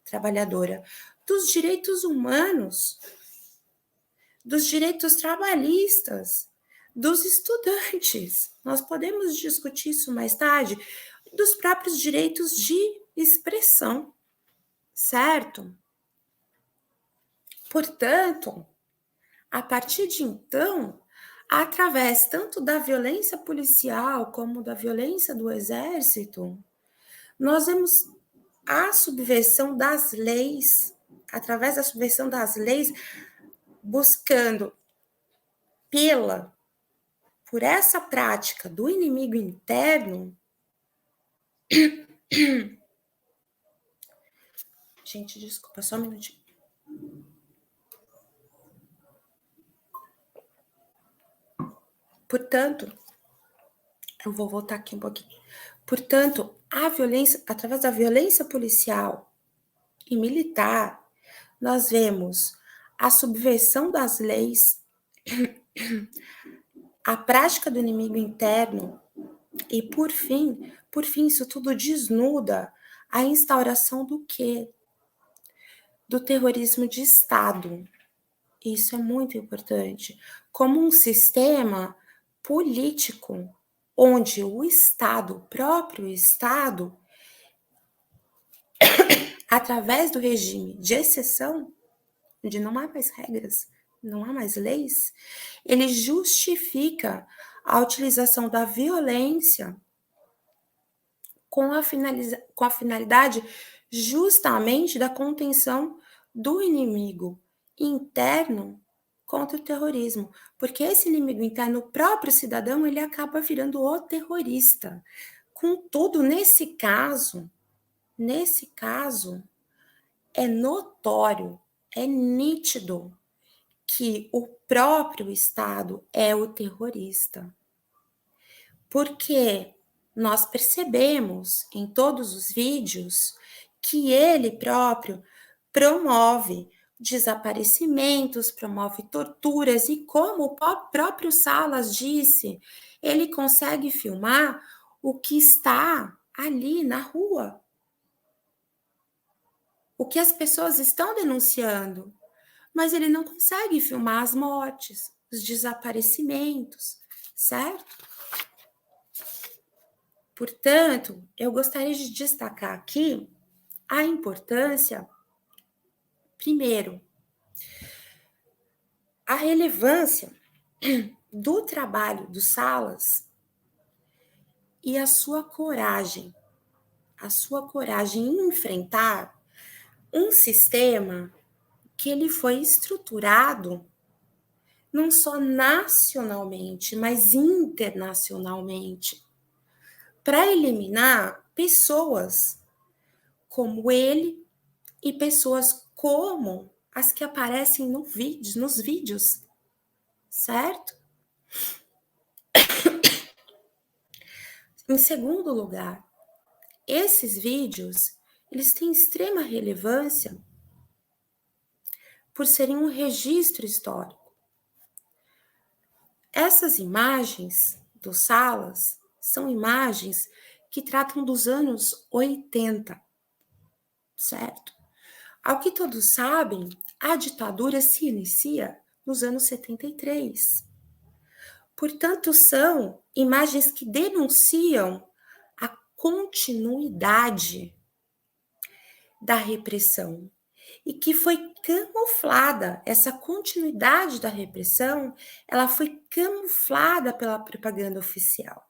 trabalhadora, dos direitos humanos, dos direitos trabalhistas, dos estudantes. Nós podemos discutir isso mais tarde, dos próprios direitos de expressão, certo? Portanto, a partir de então, através tanto da violência policial como da violência do exército, nós vemos a subversão das leis, através da subversão das leis, buscando por essa prática do inimigo interno. Gente, desculpa, só um minutinho. Portanto, eu vou voltar aqui um pouquinho. Portanto, a violência, através da violência policial e militar, nós vemos a subversão das leis, a prática do inimigo interno e, por fim, isso tudo desnuda a instauração do quê? Do terrorismo de Estado. Isso é muito importante. Como um sistema político, onde o Estado, o próprio Estado, através do regime de exceção, onde não há mais regras, não há mais leis, ele justifica a utilização da violência com a finalidade justamente da contenção do inimigo interno contra o terrorismo, porque esse inimigo interno, o próprio cidadão, ele acaba virando o terrorista. Contudo, nesse caso, é notório, é nítido que o próprio Estado é o terrorista. Porque nós percebemos em todos os vídeos que ele próprio promove desaparecimentos, promove torturas, e como o próprio Salas disse, ele consegue filmar o que está ali na rua, o que as pessoas estão denunciando, mas ele não consegue filmar as mortes, os desaparecimentos, certo? Portanto, eu gostaria de destacar aqui a importância, primeiro, a relevância do trabalho do Salas e a sua coragem em enfrentar um sistema que ele foi estruturado não só nacionalmente, mas internacionalmente, para eliminar pessoas como ele e pessoas como as que aparecem nos vídeos, certo? Em segundo lugar, esses vídeos, eles têm extrema relevância por serem um registro histórico. Essas imagens do Salas são imagens que tratam dos anos 80, certo? Ao que todos sabem, a ditadura se inicia nos anos 73. Portanto, são imagens que denunciam a continuidade da repressão e que foi camuflada, essa continuidade da repressão, ela foi camuflada pela propaganda oficial.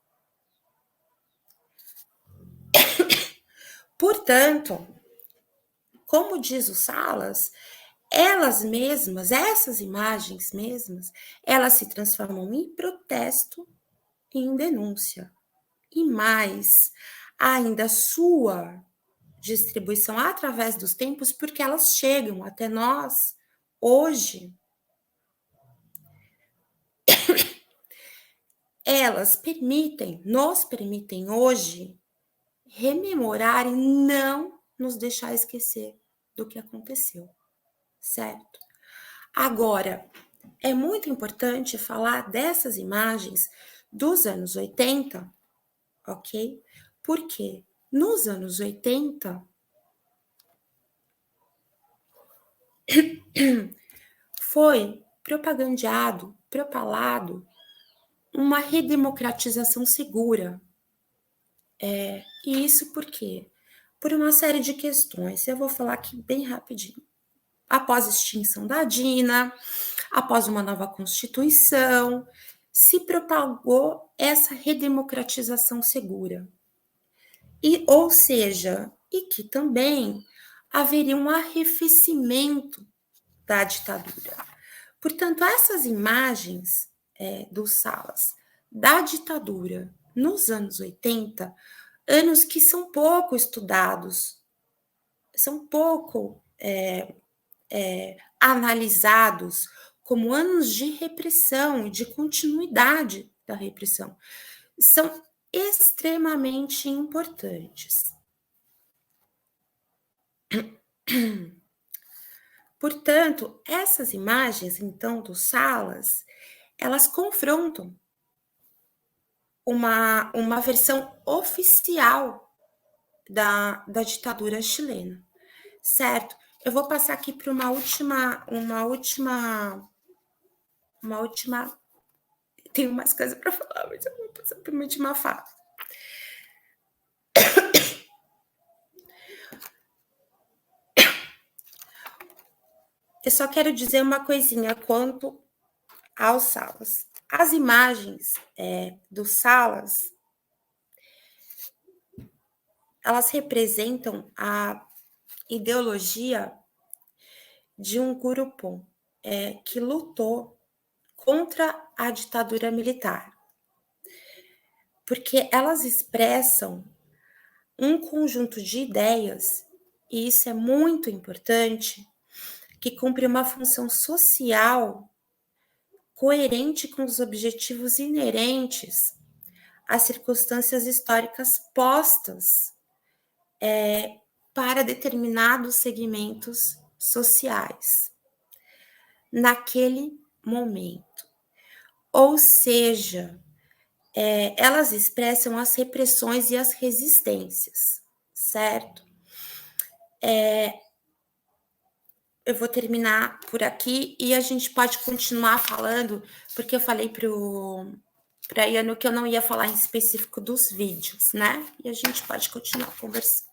Portanto, como diz o Salas, elas mesmas, essas imagens mesmas, elas se transformam em protesto e em denúncia. E mais, ainda sua distribuição através dos tempos, porque elas chegam até nós hoje. Elas nos permitem hoje rememorar e não nos deixar esquecer do que aconteceu, certo? Agora, é muito importante falar dessas imagens dos anos 80, ok? Porque nos anos 80 foi propalado uma redemocratização segura. E isso por quê? Por uma série de questões. Eu vou falar aqui bem rapidinho. Após a extinção da DINA, após uma nova Constituição, se propagou essa redemocratização segura. Ou seja, e que também haveria um arrefecimento da ditadura. Portanto, essas imagens dos Salas da ditadura nos anos 80, anos que são pouco estudados, são pouco analisados como anos de repressão e de continuidade da repressão, são extremamente importantes. Portanto, essas imagens, então, dos Salas, elas confrontam uma versão oficial da ditadura chilena, certo? Eu vou passar aqui para uma última. Tenho mais coisa para falar, mas eu vou passar para uma última fala. Eu só quero dizer uma coisinha quanto aos Salas. As imagens dos Salas, elas representam a ideologia de um grupo que lutou contra a ditadura militar, porque elas expressam um conjunto de ideias, e isso é muito importante, que cumpre uma função social coerente com os objetivos inerentes às circunstâncias históricas postas para determinados segmentos sociais naquele momento. Ou seja, elas expressam as repressões e as resistências, certo? Eu vou terminar por aqui e a gente pode continuar falando, porque eu falei para Iano que eu não ia falar em específico dos vídeos, né? E a gente pode continuar conversando.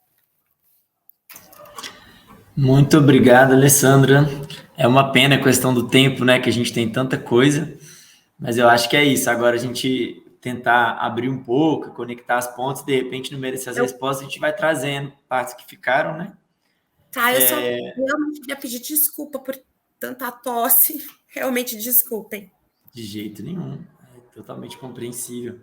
Muito obrigado, Alessandra. É uma pena a questão do tempo, né? Que a gente tem tanta coisa, mas eu acho que é isso. Agora a gente tentar abrir um pouco, conectar as pontas, de repente, no meio dessas respostas, a gente vai trazendo partes que ficaram, né? Tá, eu só realmente queria pedir desculpa por tanta tosse. Realmente, desculpem. De jeito nenhum. É totalmente compreensível.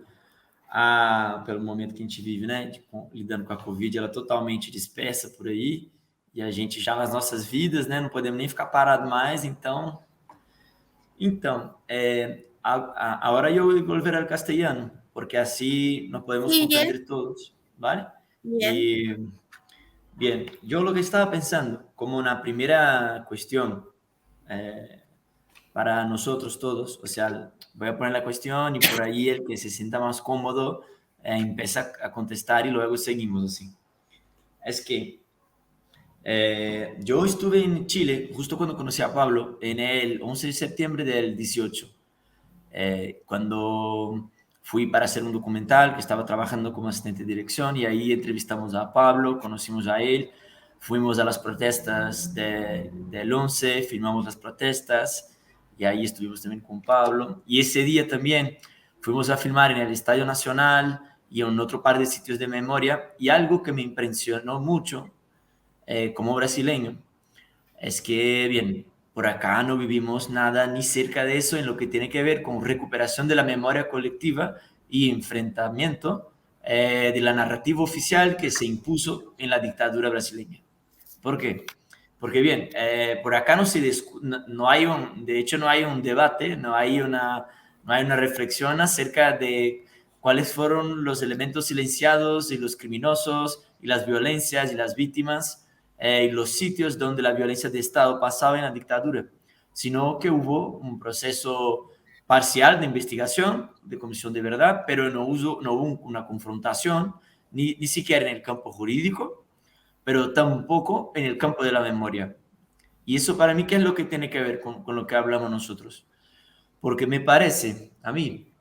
Pelo momento que a gente vive, né? Lidando com a Covid, ela é totalmente dispersa por aí. E a gente já nas nossas vidas, né? Não podemos nem ficar parado mais. Então, agora eu vou volver ao castelhano, porque assim nos podemos comprender todos, ¿vale? Y bien, yo lo que estaba pensando, como una primera cuestión para nosotros todos, o sea, voy a poner la cuestión y por ahí el que se sienta más cómodo empieza a contestar y luego seguimos así. Es que yo estuve en Chile justo cuando conocí a Pablo, en el 11 de septiembre del 18, cuando fui para hacer un documental que estaba trabajando como asistente de dirección y ahí entrevistamos a Pablo, conocimos a él, fuimos a las protestas del 11, filmamos las protestas y ahí estuvimos también con Pablo. Y ese día también fuimos a filmar en el Estadio Nacional y en otro par de sitios de memoria, y algo que me impresionó mucho como brasileño es que, bien, por acá no vivimos nada ni cerca de eso en lo que tiene que ver con recuperación de la memoria colectiva y enfrentamiento de la narrativa oficial que se impuso en la dictadura brasileña. ¿Por qué? Porque, bien, por acá no hay un debate, no hay una reflexión acerca de cuáles fueron los elementos silenciados y los criminosos y las violencias y las víctimas y los sitios donde la violencia de Estado pasaba en la dictadura. sino que hubo un proceso parcial de investigación, de comisión de verdad, pero no hubo una confrontación, ni siquiera en el campo jurídico, pero tampoco en el campo de la memoria. Y eso para mí, ¿qué es lo que tiene que ver con lo que hablamos nosotros? Porque me parece a mí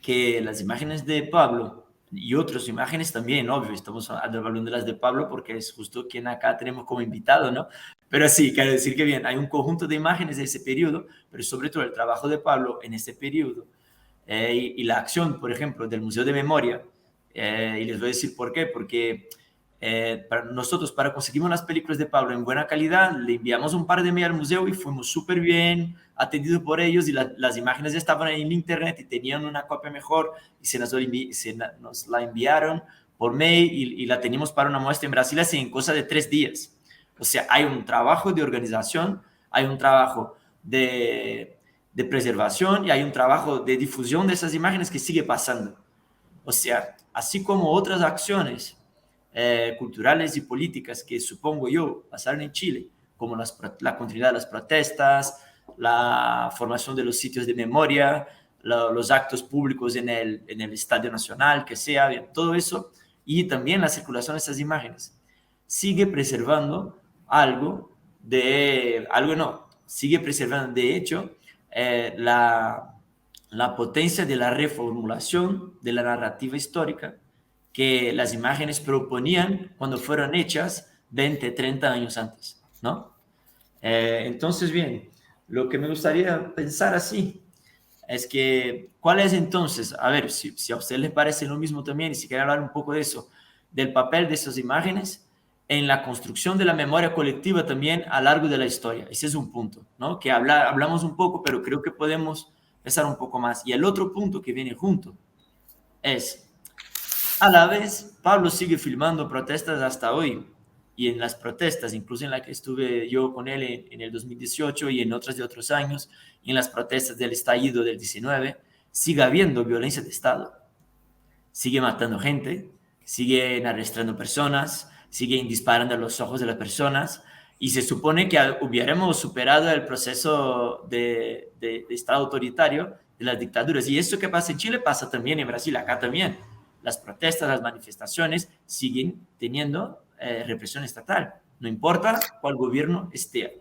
que las imágenes de Pablo y otras imágenes también, obvio, estamos hablando de las de Pablo porque es justo quien acá tenemos como invitado, ¿no? Pero sí, quiero decir que bien, hay un conjunto de imágenes de ese periodo, pero sobre todo el trabajo de Pablo en ese periodo y la acción, por ejemplo, del Museo de Memoria, y les voy a decir por qué, porque para conseguir unas películas de Pablo en buena calidad, le enviamos un par de mail al museo y fuimos súper bien atendidos por ellos y las imágenes estaban en internet y tenían una copia mejor y se nos la enviaron por mail y la teníamos para una muestra en Brasil así en cosa de 3 días. O sea, hay un trabajo de organización, hay un trabajo de preservación y hay un trabajo de difusión de esas imágenes que sigue pasando. O sea, así como otras acciones culturales y políticas que supongo yo pasaron en Chile, como la continuidad de las protestas, la formación de los sitios de memoria, los actos públicos en el Estadio Nacional, que sea, bien, todo eso, y también la circulación de esas imágenes. Sigue preservando sigue preservando, de hecho, la potencia de la reformulación de la narrativa histórica que las imágenes proponían cuando fueron hechas 20, 30 años antes, ¿no? Entonces, bien, lo que me gustaría pensar así es que, ¿cuál es entonces? A ver, si a ustedes les parece lo mismo también, y si quieren hablar un poco de eso, del papel de esas imágenes en la construcción de la memoria colectiva también a lo largo de la historia. Ese es un punto, ¿no? Que hablamos un poco, pero creo que podemos pensar un poco más. Y el otro punto que viene junto es, a la vez, Pablo sigue filmando protestas hasta hoy. Y en las protestas, incluso en la que estuve yo con él en el 2018 y en otras de otros años, y en las protestas del estallido del 19, sigue habiendo violencia de Estado. Sigue matando gente, siguen arrestando personas, siguen disparando a los ojos de las personas, y se supone que hubiéramos superado el proceso de Estado autoritario de las dictaduras. Y eso que pasa en Chile pasa también en Brasil, acá también. Las protestas, las manifestaciones siguen teniendo represión estatal, no importa cuál gobierno esté.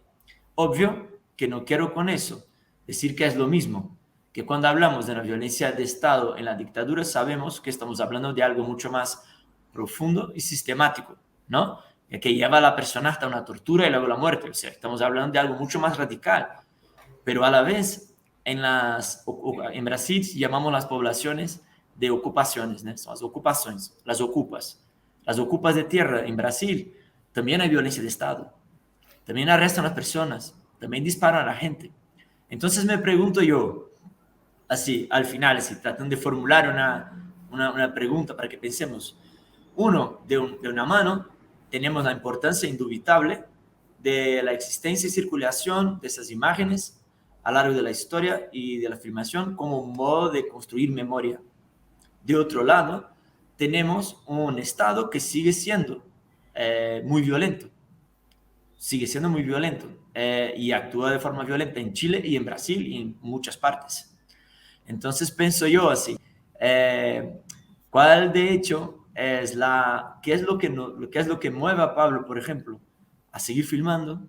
Obvio que no quiero con eso decir que es lo mismo, que cuando hablamos de la violencia de Estado en la dictadura sabemos que estamos hablando de algo mucho más profundo y sistemático, ¿no? Que lleva a la persona hasta una tortura y luego la muerte. O sea, estamos hablando de algo mucho más radical. Pero a la vez, en Brasil llamamos las poblaciones de ocupaciones, ¿no? Son las ocupaciones, las ocupas de tierra en Brasil. También hay violencia de Estado. También arrestan a las personas. También disparan a la gente. Entonces me pregunto yo, así, al final, si tratan de formular una pregunta para que pensemos. Uno, de una mano, tenemos la importancia indubitable de la existencia y circulación de esas imágenes a lo largo de la historia y de la filmación como un modo de construir memoria. De otro lado, tenemos un Estado que sigue siendo muy violento. Sigue siendo muy violento y actúa de forma violenta en Chile y en Brasil y en muchas partes. Entonces pienso yo así, ¿cuál de hecho qué es lo que mueve a Pablo, por ejemplo, a seguir filmando,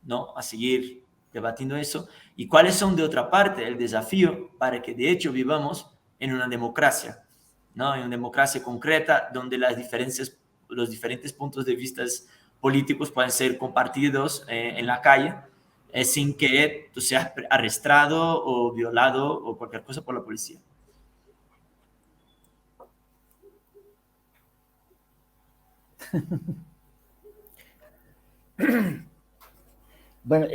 ¿no? A seguir debatiendo eso? ¿Y cuáles son, de otra parte, el desafío para que, de hecho, vivamos en una democracia, ¿no? En una democracia concreta donde los diferentes puntos de vista políticos pueden ser compartidos en la calle sin que tú seas arrestado o violado o cualquier cosa por la policía? Bueno,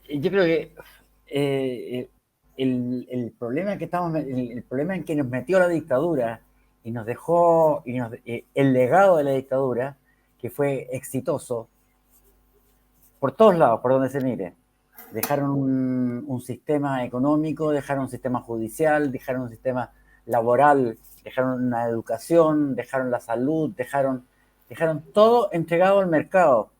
yo creo que el problema el problema en que nos metió la dictadura y nos dejó el legado de la dictadura, que fue exitoso por todos lados, por donde se mire. Dejaron un sistema económico, dejaron un sistema judicial, dejaron un sistema laboral, dejaron una educación, dejaron la salud, dejaron todo entregado al mercado.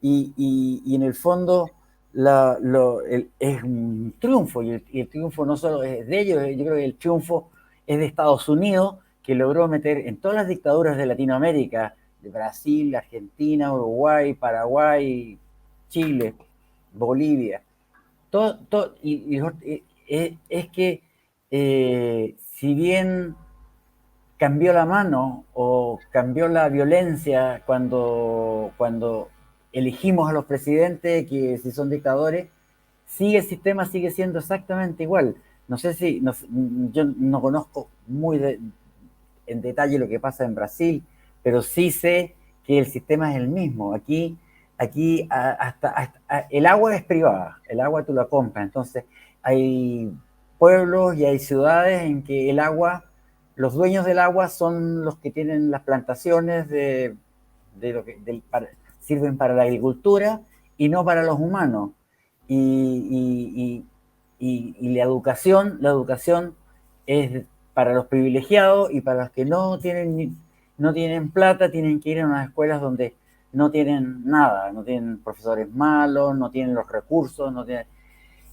Y en el fondo es un triunfo, y el triunfo no solo es de ellos, yo creo que el triunfo es de Estados Unidos, que logró meter en todas las dictaduras de Latinoamérica, de Brasil, Argentina, Uruguay, Paraguay, Chile, Bolivia, es que si bien cambió la mano o cambió la violencia cuando elegimos a los presidentes, que si son dictadores, el sistema sigue siendo exactamente igual. No sé si, yo no conozco muy en detalle lo que pasa en Brasil, pero sí sé que el sistema es el mismo. Aquí hasta el agua es privada, el agua tú la compras, entonces hay pueblos y hay ciudades en que el agua, los dueños del agua son los que tienen las plantaciones sirven para la agricultura y no para los humanos. Y la educación es para los privilegiados, y para los que no tienen plata tienen que ir a unas escuelas donde no tienen nada, no tienen profesores malos, no tienen los recursos, no tienen...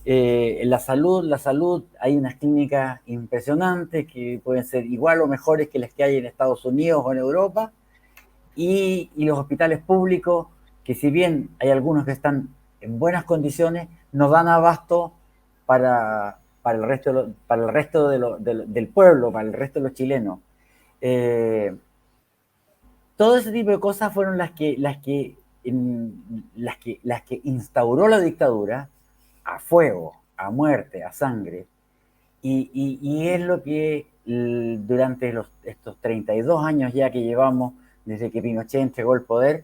la salud, hay unas clínicas impresionantes que pueden ser igual o mejores que las que hay en Estados Unidos o en Europa, y los hospitales públicos, que si bien hay algunos que están en buenas condiciones, no dan abasto para el resto del pueblo, para el resto de los chilenos. Todo ese tipo de cosas fueron las que instauró la dictadura, a fuego, a muerte, a sangre, y es lo que durante estos 32 años ya que llevamos desde que Pinochet entregó el poder,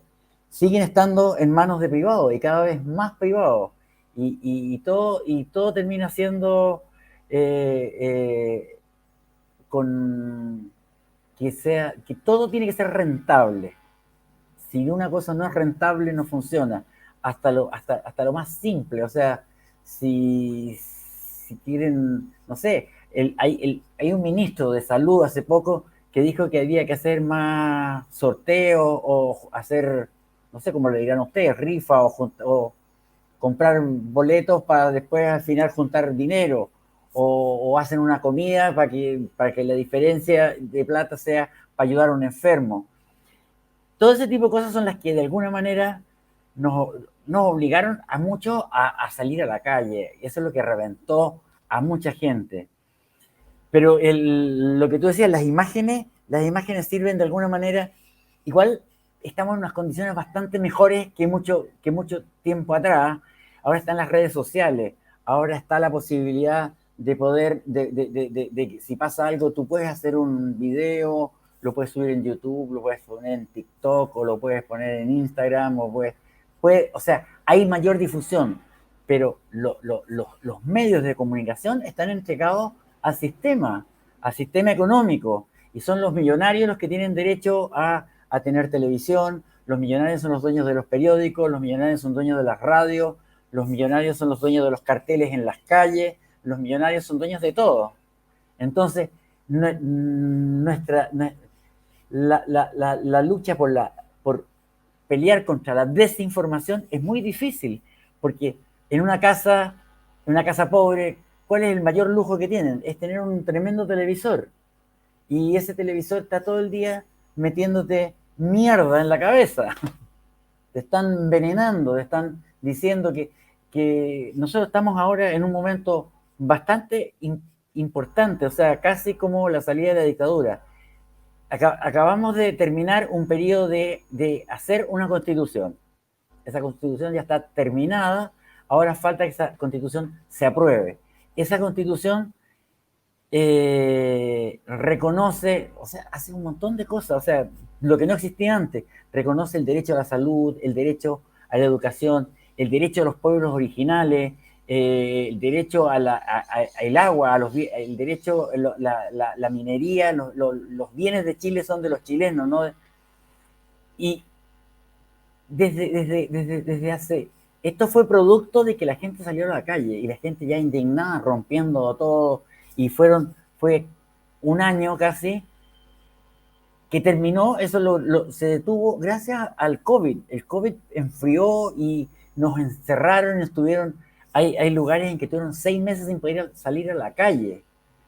siguen estando en manos de privados, y cada vez más privados, y todo termina siendo que todo tiene que ser rentable. Si una cosa no es rentable, no funciona. Hasta lo más simple. O sea, si quieren, no sé, hay un ministro de salud hace poco que dijo que había que hacer más sorteos o hacer, no sé cómo le dirán ustedes, rifa o comprar boletos para después al final juntar dinero, o hacen una comida para que la diferencia de plata sea para ayudar a un enfermo. Todo ese tipo de cosas son las que de alguna manera nos obligaron a muchos a salir a la calle. Eso es lo que reventó a mucha gente. Pero lo que tú decías, las imágenes sirven de alguna manera. Igual estamos en unas condiciones bastante mejores que mucho tiempo atrás. Ahora están las redes sociales, ahora está la posibilidad de poder, de si pasa algo, tú puedes hacer un video, lo puedes subir en YouTube, lo puedes poner en TikTok, o lo puedes poner en Instagram, o sea, hay mayor difusión, pero los medios de comunicación están entregados al sistema económico, y son los millonarios los que tienen derecho a tener televisión. Los millonarios son los dueños de los periódicos, los millonarios son dueños de las radios, los millonarios son los dueños de los carteles en las calles, los millonarios son dueños de todo. Entonces, la lucha por pelear contra la desinformación es muy difícil, porque en una casa pobre, ¿cuál es el mayor lujo que tienen? Es tener un tremendo televisor, y ese televisor está todo el día metiéndote mierda en la cabeza. Te están envenenando, te están diciendo que nosotros estamos ahora en un momento bastante importante, o sea, casi como la salida de la dictadura. Acabamos de terminar un periodo de hacer una constitución. Esa constitución ya está terminada, ahora falta que esa constitución se apruebe. Esa constitución reconoce, o sea, hace un montón de cosas, o sea, lo que no existía antes, reconoce el derecho a la salud, el derecho a la educación, el derecho a los pueblos originales, el derecho al agua, el derecho, la minería, los bienes de Chile son de los chilenos, ¿no? Y desde hace... Esto fue producto de que la gente salió a la calle, y la gente ya indignada, rompiendo todo, y fue un año casi que terminó, eso se detuvo gracias al COVID. El COVID enfrió y nos encerraron, hay lugares en que tuvieron 6 meses sin poder salir a la calle.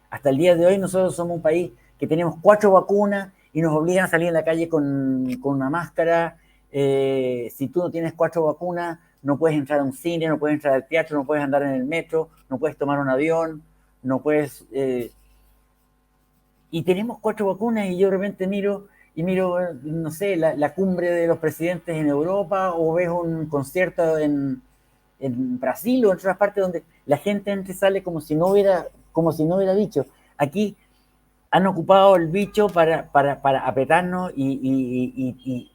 Hasta el día de hoy nosotros somos un país que tenemos 4 vacunas y nos obligan a salir en la calle con una máscara. Si tú no tienes 4 vacunas, no puedes entrar a un cine, no puedes entrar al teatro, no puedes andar en el metro, no puedes tomar un avión, no puedes... y tenemos 4 vacunas y yo de repente miro, no sé, la cumbre de los presidentes en Europa, o ves un concierto en Brasil o en otras partes donde la gente entra y sale como si no hubiera bicho. Aquí han ocupado el bicho para apretarnos y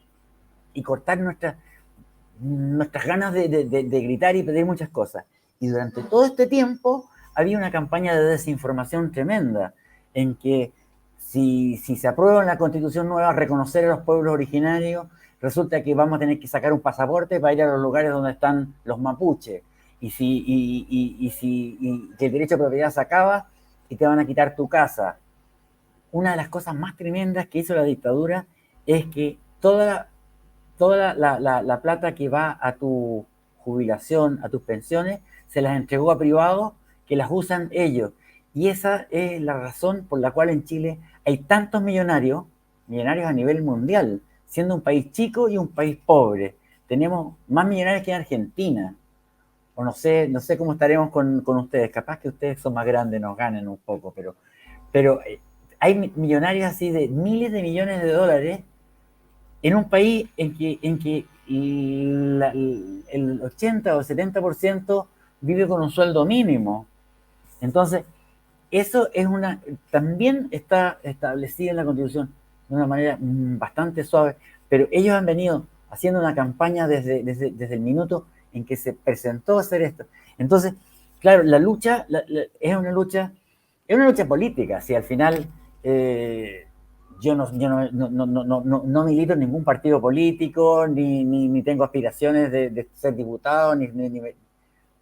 cortar nuestras ganas de gritar y pedir muchas cosas. Y durante todo este tiempo había una campaña de desinformación tremenda, en que si se aprueba la Constitución nueva reconocer a los pueblos originarios, resulta que vamos a tener que sacar un pasaporte para ir a los lugares donde están los mapuches, y que el derecho a propiedad se acaba y te van a quitar tu casa. Una de las cosas más tremendas que hizo la dictadura es que toda la plata que va a tu jubilación, a tus pensiones, se las entregó a privados que las usan ellos. Y esa es la razón por la cual en Chile hay tantos millonarios a nivel mundial, siendo un país chico y un país pobre. Tenemos más millonarios que en Argentina. O no sé cómo estaremos con ustedes. Capaz que ustedes son más grandes, nos ganen un poco, pero hay millonarios así de miles de millones de dólares en un país en que el 80 o 70% vive con un sueldo mínimo. Entonces, eso también está establecido en la Constitución de una manera bastante suave, pero ellos han venido haciendo una campaña desde el minuto en que se presentó a hacer esto. Entonces, claro, la lucha es una lucha política. Si al final yo no milito en ningún partido político, ni tengo aspiraciones de ser diputado,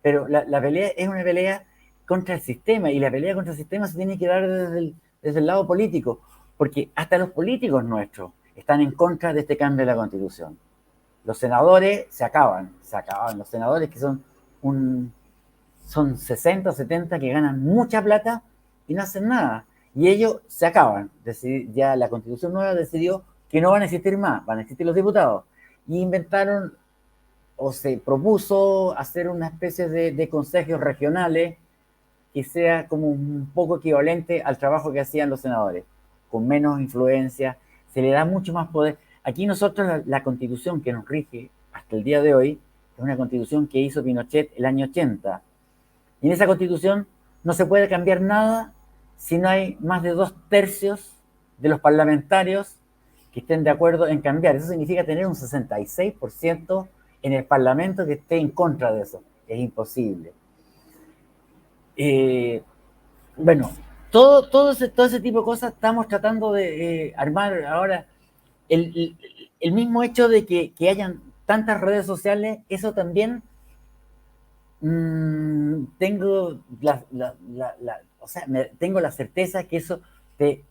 pero la pelea es una pelea contra el sistema, y la pelea contra el sistema se tiene que dar desde el lado político, porque hasta los políticos nuestros están en contra de este cambio de la Constitución. Los senadores se acaban, los senadores que son 60 o 70 que ganan mucha plata y no hacen nada, y ellos se acaban. Ya la Constitución nueva decidió que no van a existir más, van a existir los diputados, y inventaron o se propuso hacer una especie de consejos regionales que sea como un poco equivalente al trabajo que hacían los senadores, con menos influencia, se le da mucho más poder. Aquí nosotros la Constitución que nos rige hasta el día de hoy es una Constitución que hizo Pinochet el año 80. Y en esa Constitución no se puede cambiar nada si no hay más de 2/3 de los parlamentarios que estén de acuerdo en cambiar. Eso significa tener un 66% en el Parlamento que esté en contra de eso. Es imposible. Bueno, todo ese tipo de cosas estamos tratando de armar ahora. El mismo hecho de que hayan tantas redes sociales, eso también tengo tengo la certeza que eso te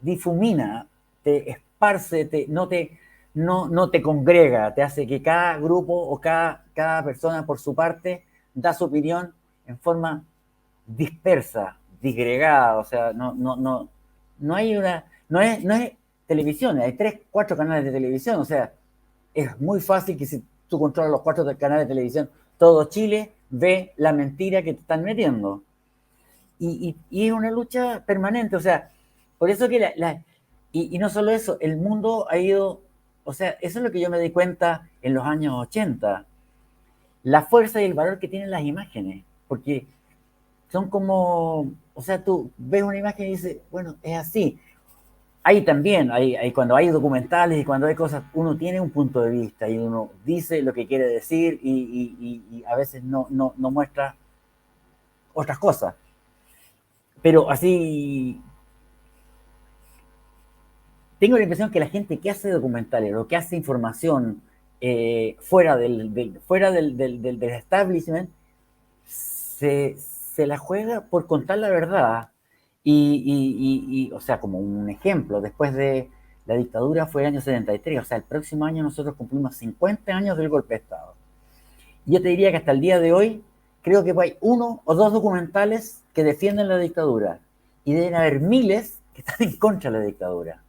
difumina, te esparce, no te congrega, te hace que cada grupo o cada persona por su parte da su opinión en forma dispersa, disgregada. O sea, no es televisión, hay 3, 4 canales de televisión. O sea, es muy fácil que si tú controlas los 4 canales de televisión, todo Chile ve la mentira que te están metiendo. Y es una lucha permanente. O sea, por eso que y no solo eso, el mundo ha ido, o sea, eso es lo que yo me di cuenta en los años 80, la fuerza y el valor que tienen las imágenes, porque son como, o sea, tú ves una imagen y dices, bueno, es así. Ahí también, cuando hay documentales y cuando hay cosas, uno tiene un punto de vista y uno dice lo que quiere decir y a veces no muestra otras cosas. Pero así, tengo la impresión que la gente que hace documentales o que hace información fuera del establishment se la juega por contar la verdad. O sea, como un ejemplo, después de la dictadura fue el año 73, o sea, el próximo año nosotros cumplimos 50 años del golpe de Estado. Yo te diría que hasta el día de hoy creo que hay 1 o 2 documentales que defienden la dictadura y deben haber miles que están en contra de la dictadura.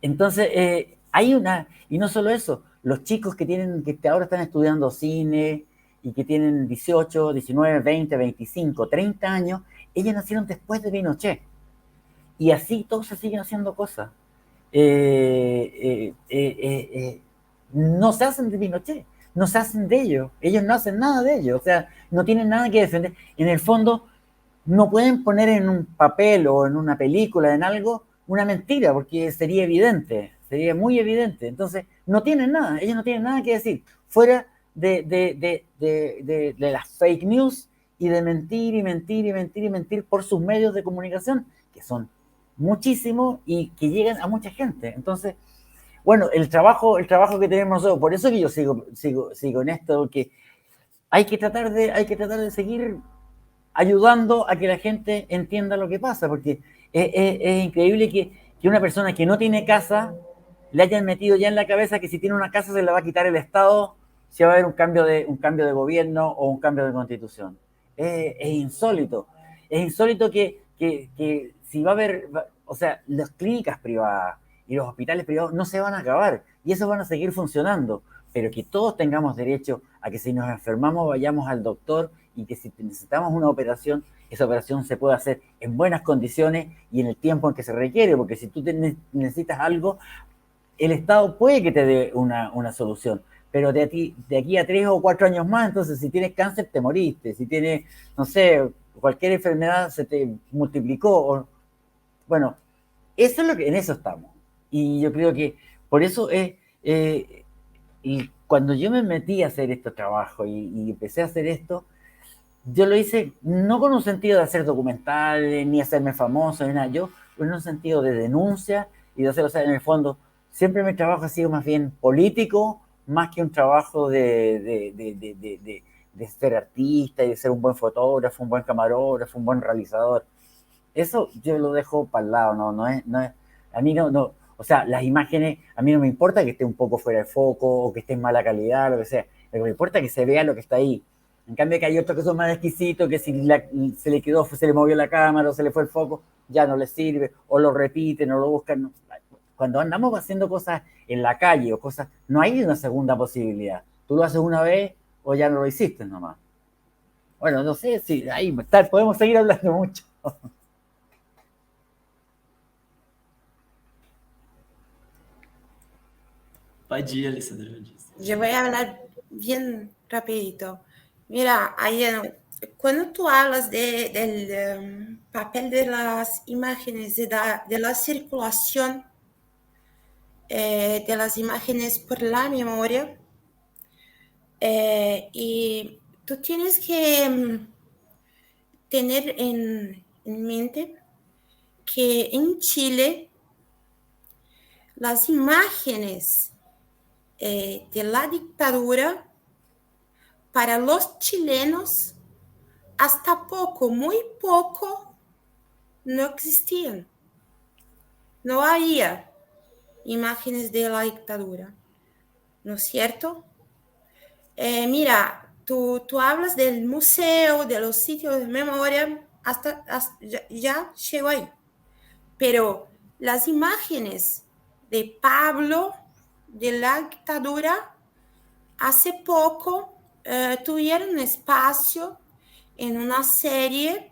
Entonces, hay una, y no solo eso, los chicos que ahora están estudiando cine y que tienen 18, 19, 20, 25, 30 años, ellos nacieron después de Pinochet. Y así todos se siguen haciendo cosas. No se hacen de Pinochet, no se hacen de ellos no hacen nada de ellos, o sea, no tienen nada que defender. En el fondo, no pueden poner en un papel o en una película, en algo, una mentira, porque sería evidente, sería muy evidente. Entonces, no tienen nada, ellos no tienen nada que decir, fuera de las fake news y de mentir y mentir y mentir y mentir por sus medios de comunicación, que son muchísimos y que llegan a mucha gente. Entonces, bueno, el trabajo que tenemos nosotros, por eso que yo sigo en esto, porque hay que tratar de seguir ayudando a que la gente entienda lo que pasa, porque es increíble que una persona que no tiene casa le hayan metido ya en la cabeza que si tiene una casa se le va a quitar el Estado, si va a haber un cambio de gobierno o un cambio de constitución. Es insólito. Es insólito que si va a haber, o sea, las clínicas privadas y los hospitales privados no se van a acabar y esos van a seguir funcionando, pero que todos tengamos derecho a que si nos enfermamos vayamos al doctor y que si necesitamos una operación, esa operación se puede hacer en buenas condiciones y en el tiempo en que se requiere, porque si tú necesitas algo, el Estado puede que te dé una solución, pero de aquí a 3 o 4 años más, entonces si tienes cáncer te moriste, si tienes, no sé, cualquier enfermedad se te multiplicó. Bueno, eso es lo que en eso estamos. Y yo creo que por eso y cuando yo me metí a hacer este trabajo y empecé a hacer esto, yo lo hice no con un sentido de hacer documentales, ni hacerme famoso, ni nada. Yo con un sentido de denuncia y de hacer, o sea, en el fondo, siempre mi trabajo ha sido más bien político, más que un trabajo de ser artista y de ser un buen fotógrafo, un buen camarógrafo, un buen realizador. Eso yo lo dejo para el lado, no es, a mí no, o sea, las imágenes, a mí no me importa que esté un poco fuera de foco o que esté en mala calidad, lo que sea, lo que me importa es que se vea lo que está ahí. En cambio que hay otros que son más exquisitos, que si se le movió la cámara o se le fue el foco, ya no les sirve, o lo repiten o lo buscan. No. Cuando andamos haciendo cosas en la calle o cosas, no hay una segunda posibilidad. Tú lo haces una vez o ya no lo hiciste nomás. Bueno, no sé si ahí podemos seguir hablando mucho. Pode ir, Alessandra. Yo voy a hablar bien rapidito. Mira, cuando tú hablas del papel de las imágenes, de la circulación de las imágenes por la memoria, y tú tienes que tener en mente que en Chile las imágenes de la dictadura para los chilenos hasta muy poco, no existían. No había imágenes de la dictadura, ¿no es cierto? Mira, tú hablas del museo, de los sitios de memoria, hasta ya llegó ahí. Pero las imágenes de Pablo, de la dictadura, hace poco tuvieron espacio en una serie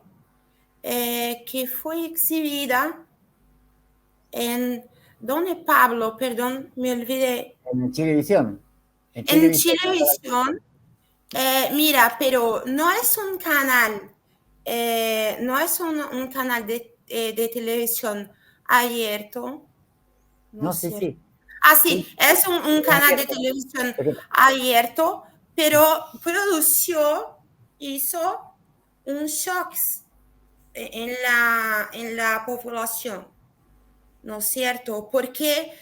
que fue exhibida en donde Pablo, perdón, me olvidé. En Chilevisión. En Chilevisión. Mira, pero no es un canal, no es un canal de televisión abierto. No, sí. Ah, sí, es un canal de televisión abierto, pero hizo un shock en la población, ¿no es cierto? Porque,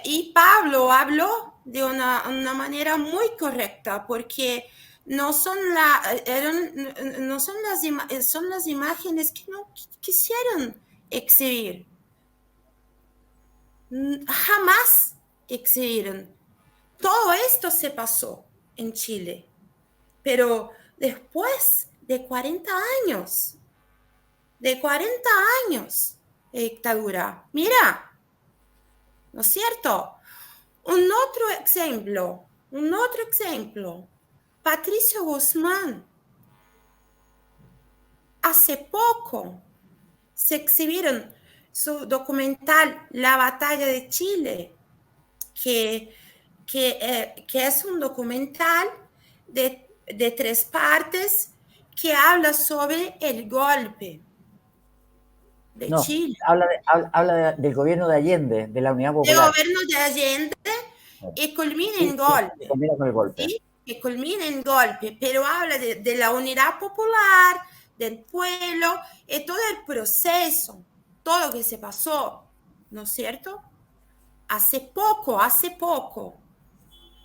y Pablo habló de una manera muy correcta, porque son las imágenes que no quisieron exhibir. Jamás exhibieron. Todo esto se pasó. en Chile, pero después de 40 años, de dictadura. Mira, ¿no es cierto? Un otro ejemplo, Patricio Guzmán. Hace poco se exhibieron su documental La Batalla de Chile, que es un documental de 3 partes que habla sobre el golpe de No, Chile. habla del gobierno de Allende, de la Unidad El Popular. gobierno de Allende y culmina en golpe. Culmina con el golpe. ¿Sí? Que culmina en golpe, pero habla de la unidad popular, del pueblo, y todo el proceso, todo lo que se pasó, ¿no es cierto? Hace poco,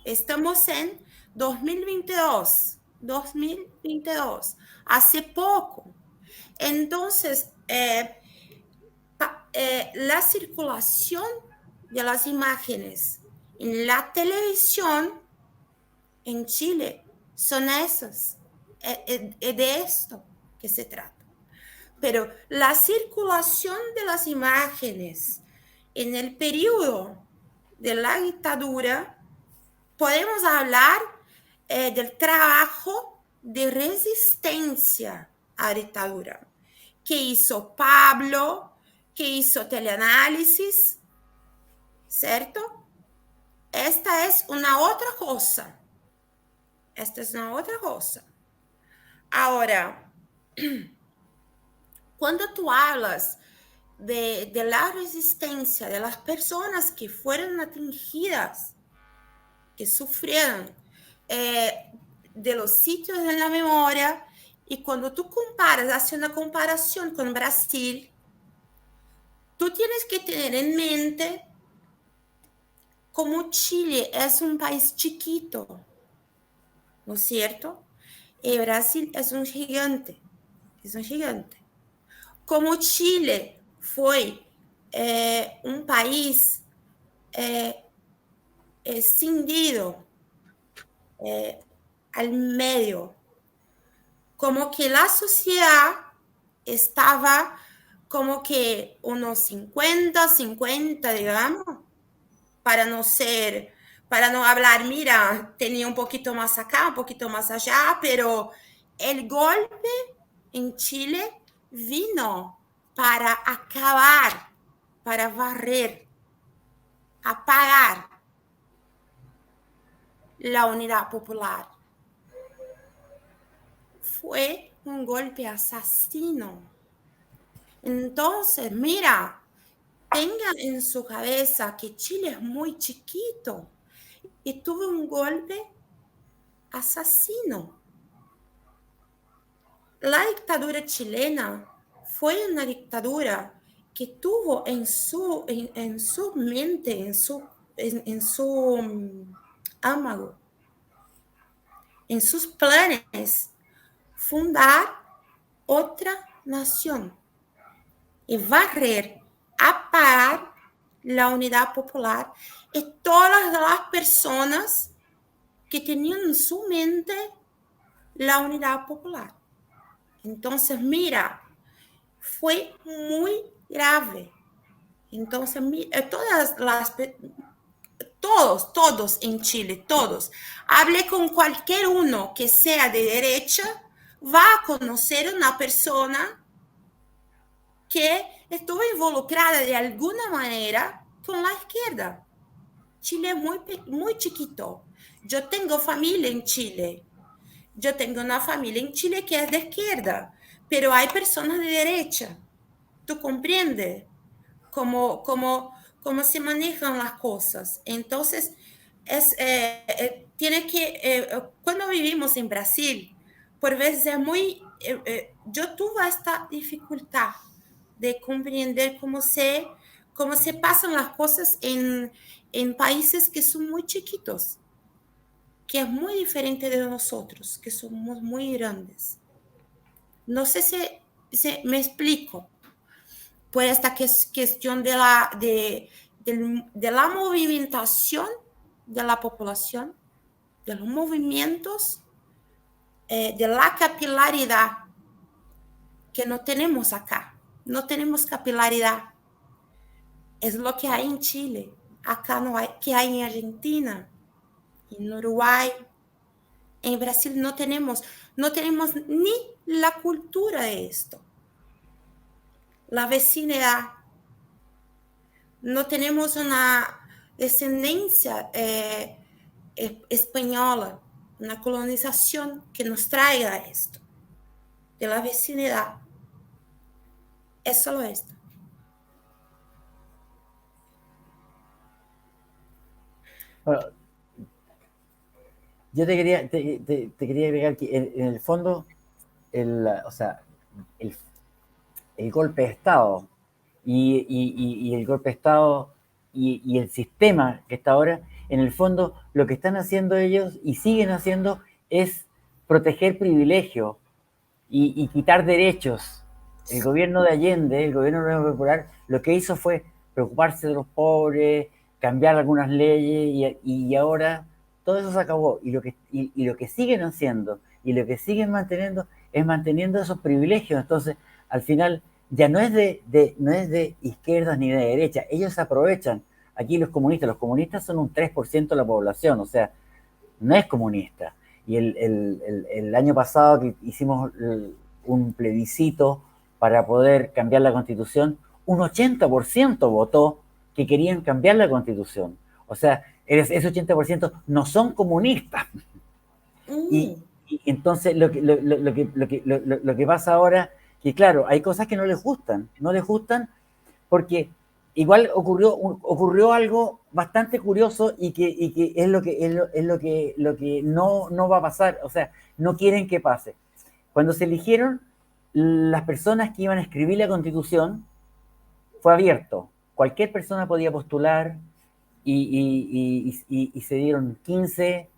estamos en 2022, hace poco. Entonces, la circulación de las imágenes en la televisión en Chile son esas, de esto que se trata. Pero la circulación de las imágenes en el periodo de la dictadura, podemos hablar del trabajo de resistencia a la dictadura, que hizo Pablo, que hizo Teleanálisis, ¿cierto? Esta es una otra cosa. Ahora, cuando tú hablas de la resistencia de las personas que fueron atingidas, que sufrieron de los sitios en la memoria, y cuando tú haces una comparación con Brasil, tú tienes que tener en mente como Chile es un país chiquito, ¿no es cierto? Y Brasil es un gigante, Como Chile fue un país escindido al medio, como que la sociedad estaba como que unos 50, digamos, para no hablar, mira, tenía un poquito más acá, un poquito más allá, pero el golpe en Chile vino para acabar, para barrer, apagar la unidad popular. Fue un golpe asesino. Entonces, mira, tengan en su cabeza que Chile es muy chiquito y tuvo un golpe asesino. La dictadura chilena fue una dictadura que tuvo en su mente, en su ámago, en sus planes, fundar otra nación y barrer, apagar la unidad popular y todas las personas que tenían en su mente la unidad popular. Entonces, mira, fue muy grave. Entonces, todos en Chile, todos. Hablé con cualquier uno que sea de derecha, va a conocer una persona que estuvo involucrada de alguna manera con la izquierda. Chile es muy chiquito. Yo tengo familia en Chile. Yo tengo una familia en Chile que es de izquierda, pero hay personas de derecha. ¿Tú comprendes cómo se manejan las cosas? Entonces, cuando vivimos en Brasil, por veces es muy... yo tuve esta dificultad de comprender cómo se pasan las cosas en países que son muy chiquitos, que es muy diferente de nosotros, que somos muy grandes. No sé si me explico. Por esta cuestión de la movimentación de la población, de los movimientos, de la capilaridad que no tenemos acá. No tenemos capilaridad. Es lo que hay en Chile. Acá no hay, que hay en Argentina, en Uruguay, en Brasil no tenemos ni la cultura de esto. La vecindad. No tenemos una descendencia española, una colonización que nos traiga esto. De la vecindad. Es solo esto. Bueno, yo te quería agregar que en el fondo, el golpe de Estado y el golpe de Estado y el sistema que está ahora, en el fondo lo que están haciendo ellos y siguen haciendo es proteger privilegios y quitar derechos. El gobierno de Allende, el gobierno popular, lo que hizo fue preocuparse de los pobres, cambiar algunas leyes y ahora todo eso se acabó. Y lo que siguen haciendo y lo que siguen manteniendo es manteniendo esos privilegios. Entonces, al final, ya no es de izquierdas ni de derecha. Ellos se aprovechan. Aquí los comunistas son un 3% de la población, o sea, no es comunista. Y el año pasado que hicimos un plebiscito para poder cambiar la Constitución, un 80% votó que querían cambiar la Constitución. O sea, ese 80% no son comunistas. Y entonces lo que pasa ahora, que claro, hay cosas que no les gustan porque igual ocurrió algo bastante curioso y que es lo que no va a pasar, o sea, no quieren que pase. Cuando se eligieron las personas que iban a escribir la Constitución, fue abierto. Cualquier persona podía postular y se dieron 15,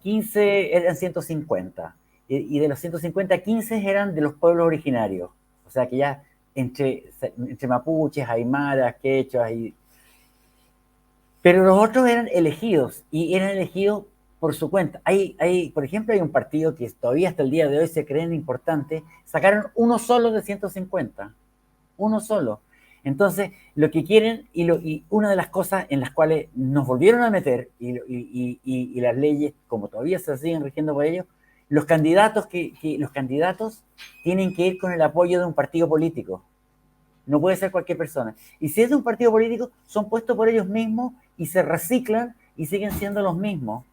eran 150. Y de los 150, 15 eran de los pueblos originarios. O sea que ya entre mapuches, aymaras, quechuas. Pero los otros eran elegidos y eran elegidos por su cuenta. Por ejemplo, hay un partido que todavía hasta el día de hoy se creen importante. Sacaron uno solo de 150. Uno solo. Entonces, lo que quieren, y una de las cosas en las cuales nos volvieron a meter, y las leyes, como todavía se siguen rigiendo por ellos, los candidatos tienen que ir con el apoyo de un partido político. No puede ser cualquier persona. Y si es de un partido político, son puestos por ellos mismos y se reciclan y siguen siendo los mismos.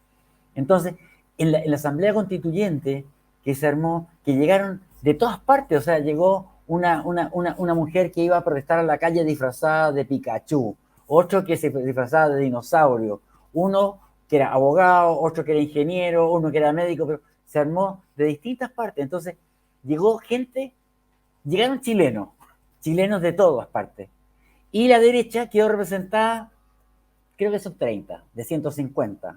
Entonces, en la Asamblea Constituyente que se armó, que llegaron de todas partes, o sea, llegó una mujer que iba a protestar a la calle disfrazada de Pikachu, otro que se disfrazaba de dinosaurio, uno que era abogado, otro que era ingeniero, uno que era médico, pero se armó de distintas partes. Entonces, llegaron chilenos de todas partes. Y la derecha quedó representada, creo que son 30, de 150.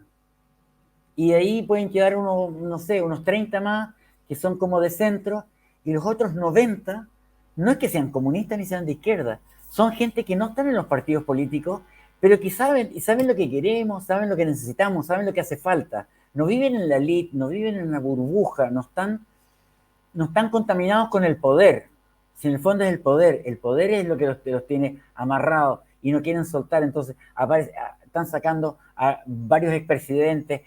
Y de ahí pueden quedar unos 30 más, que son como de centro, y los otros 90, no es que sean comunistas ni sean de izquierda, son gente que no están en los partidos políticos, pero que saben lo que queremos, saben lo que necesitamos, saben lo que hace falta. No viven en la elite, no viven en una burbuja, no están contaminados con el poder. Si en el fondo es el poder es lo que los tiene amarrados y no quieren soltar. Entonces están sacando a varios expresidentes,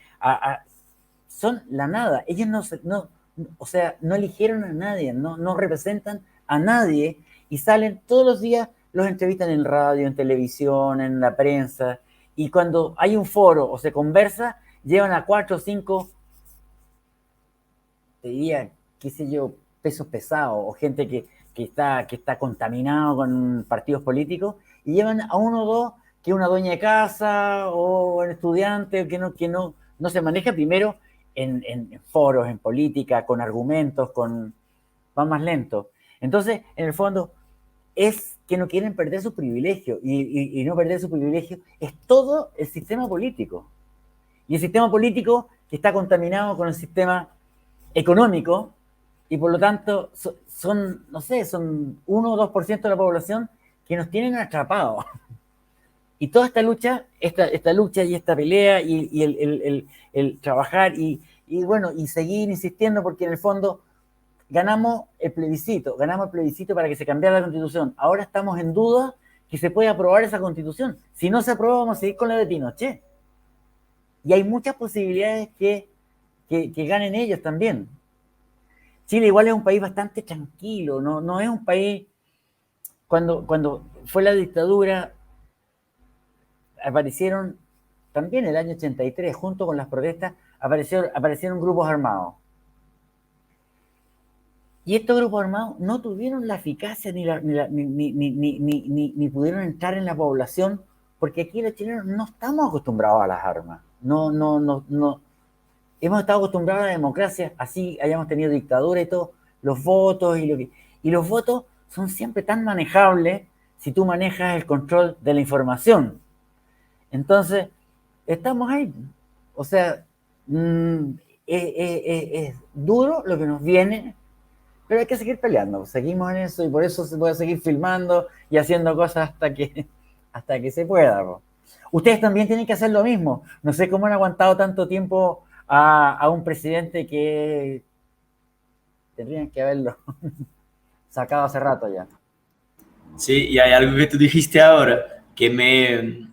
son la nada. Ellos no eligieron a nadie, no representan a nadie y salen todos los días, los entrevistan en radio, en televisión, en la prensa, y cuando hay un foro o se conversa, llevan a 4 o 5, te diría, qué sé yo, pesos pesados o gente que está contaminado con partidos políticos, y llevan a uno o dos que es una dueña de casa o un estudiante que no se maneja primero en foros, en política, con argumentos, va más lento. Entonces, en el fondo, es que no quieren perder su privilegio, y no perder su privilegio es todo el sistema político. Y el sistema político que está contaminado con el sistema económico, y por lo tanto son 1 o 2% de la población que nos tienen atrapados. Y toda esta lucha y esta pelea y el trabajar y bueno, y seguir insistiendo, porque en el fondo ganamos el plebiscito para que se cambiara la Constitución. Ahora estamos en duda que se pueda aprobar esa Constitución. Si no se aprueba, vamos a seguir con la de Pinochet. Y hay muchas posibilidades que ganen ellos también. Chile igual es un país bastante tranquilo, no es un país... Cuando fue la dictadura, aparecieron, también el año 83, junto con las protestas, aparecieron grupos armados. Y estos grupos armados no tuvieron la eficacia ni pudieron entrar en la población, porque aquí los chilenos no estamos acostumbrados a las armas. No. Hemos estado acostumbrados a la democracia, así hayamos tenido dictadura y todo, los votos y los votos son siempre tan manejables si tú manejas el control de la información. Entonces, estamos ahí. O sea, es duro lo que nos viene, pero hay que seguir peleando. Seguimos en eso y por eso se puede seguir filmando y haciendo cosas hasta que se pueda. Ustedes también tienen que hacer lo mismo. No sé cómo han aguantado tanto tiempo a un presidente que tendrían que haberlo sacado hace rato ya. Sí, y hay algo que tú dijiste ahora que me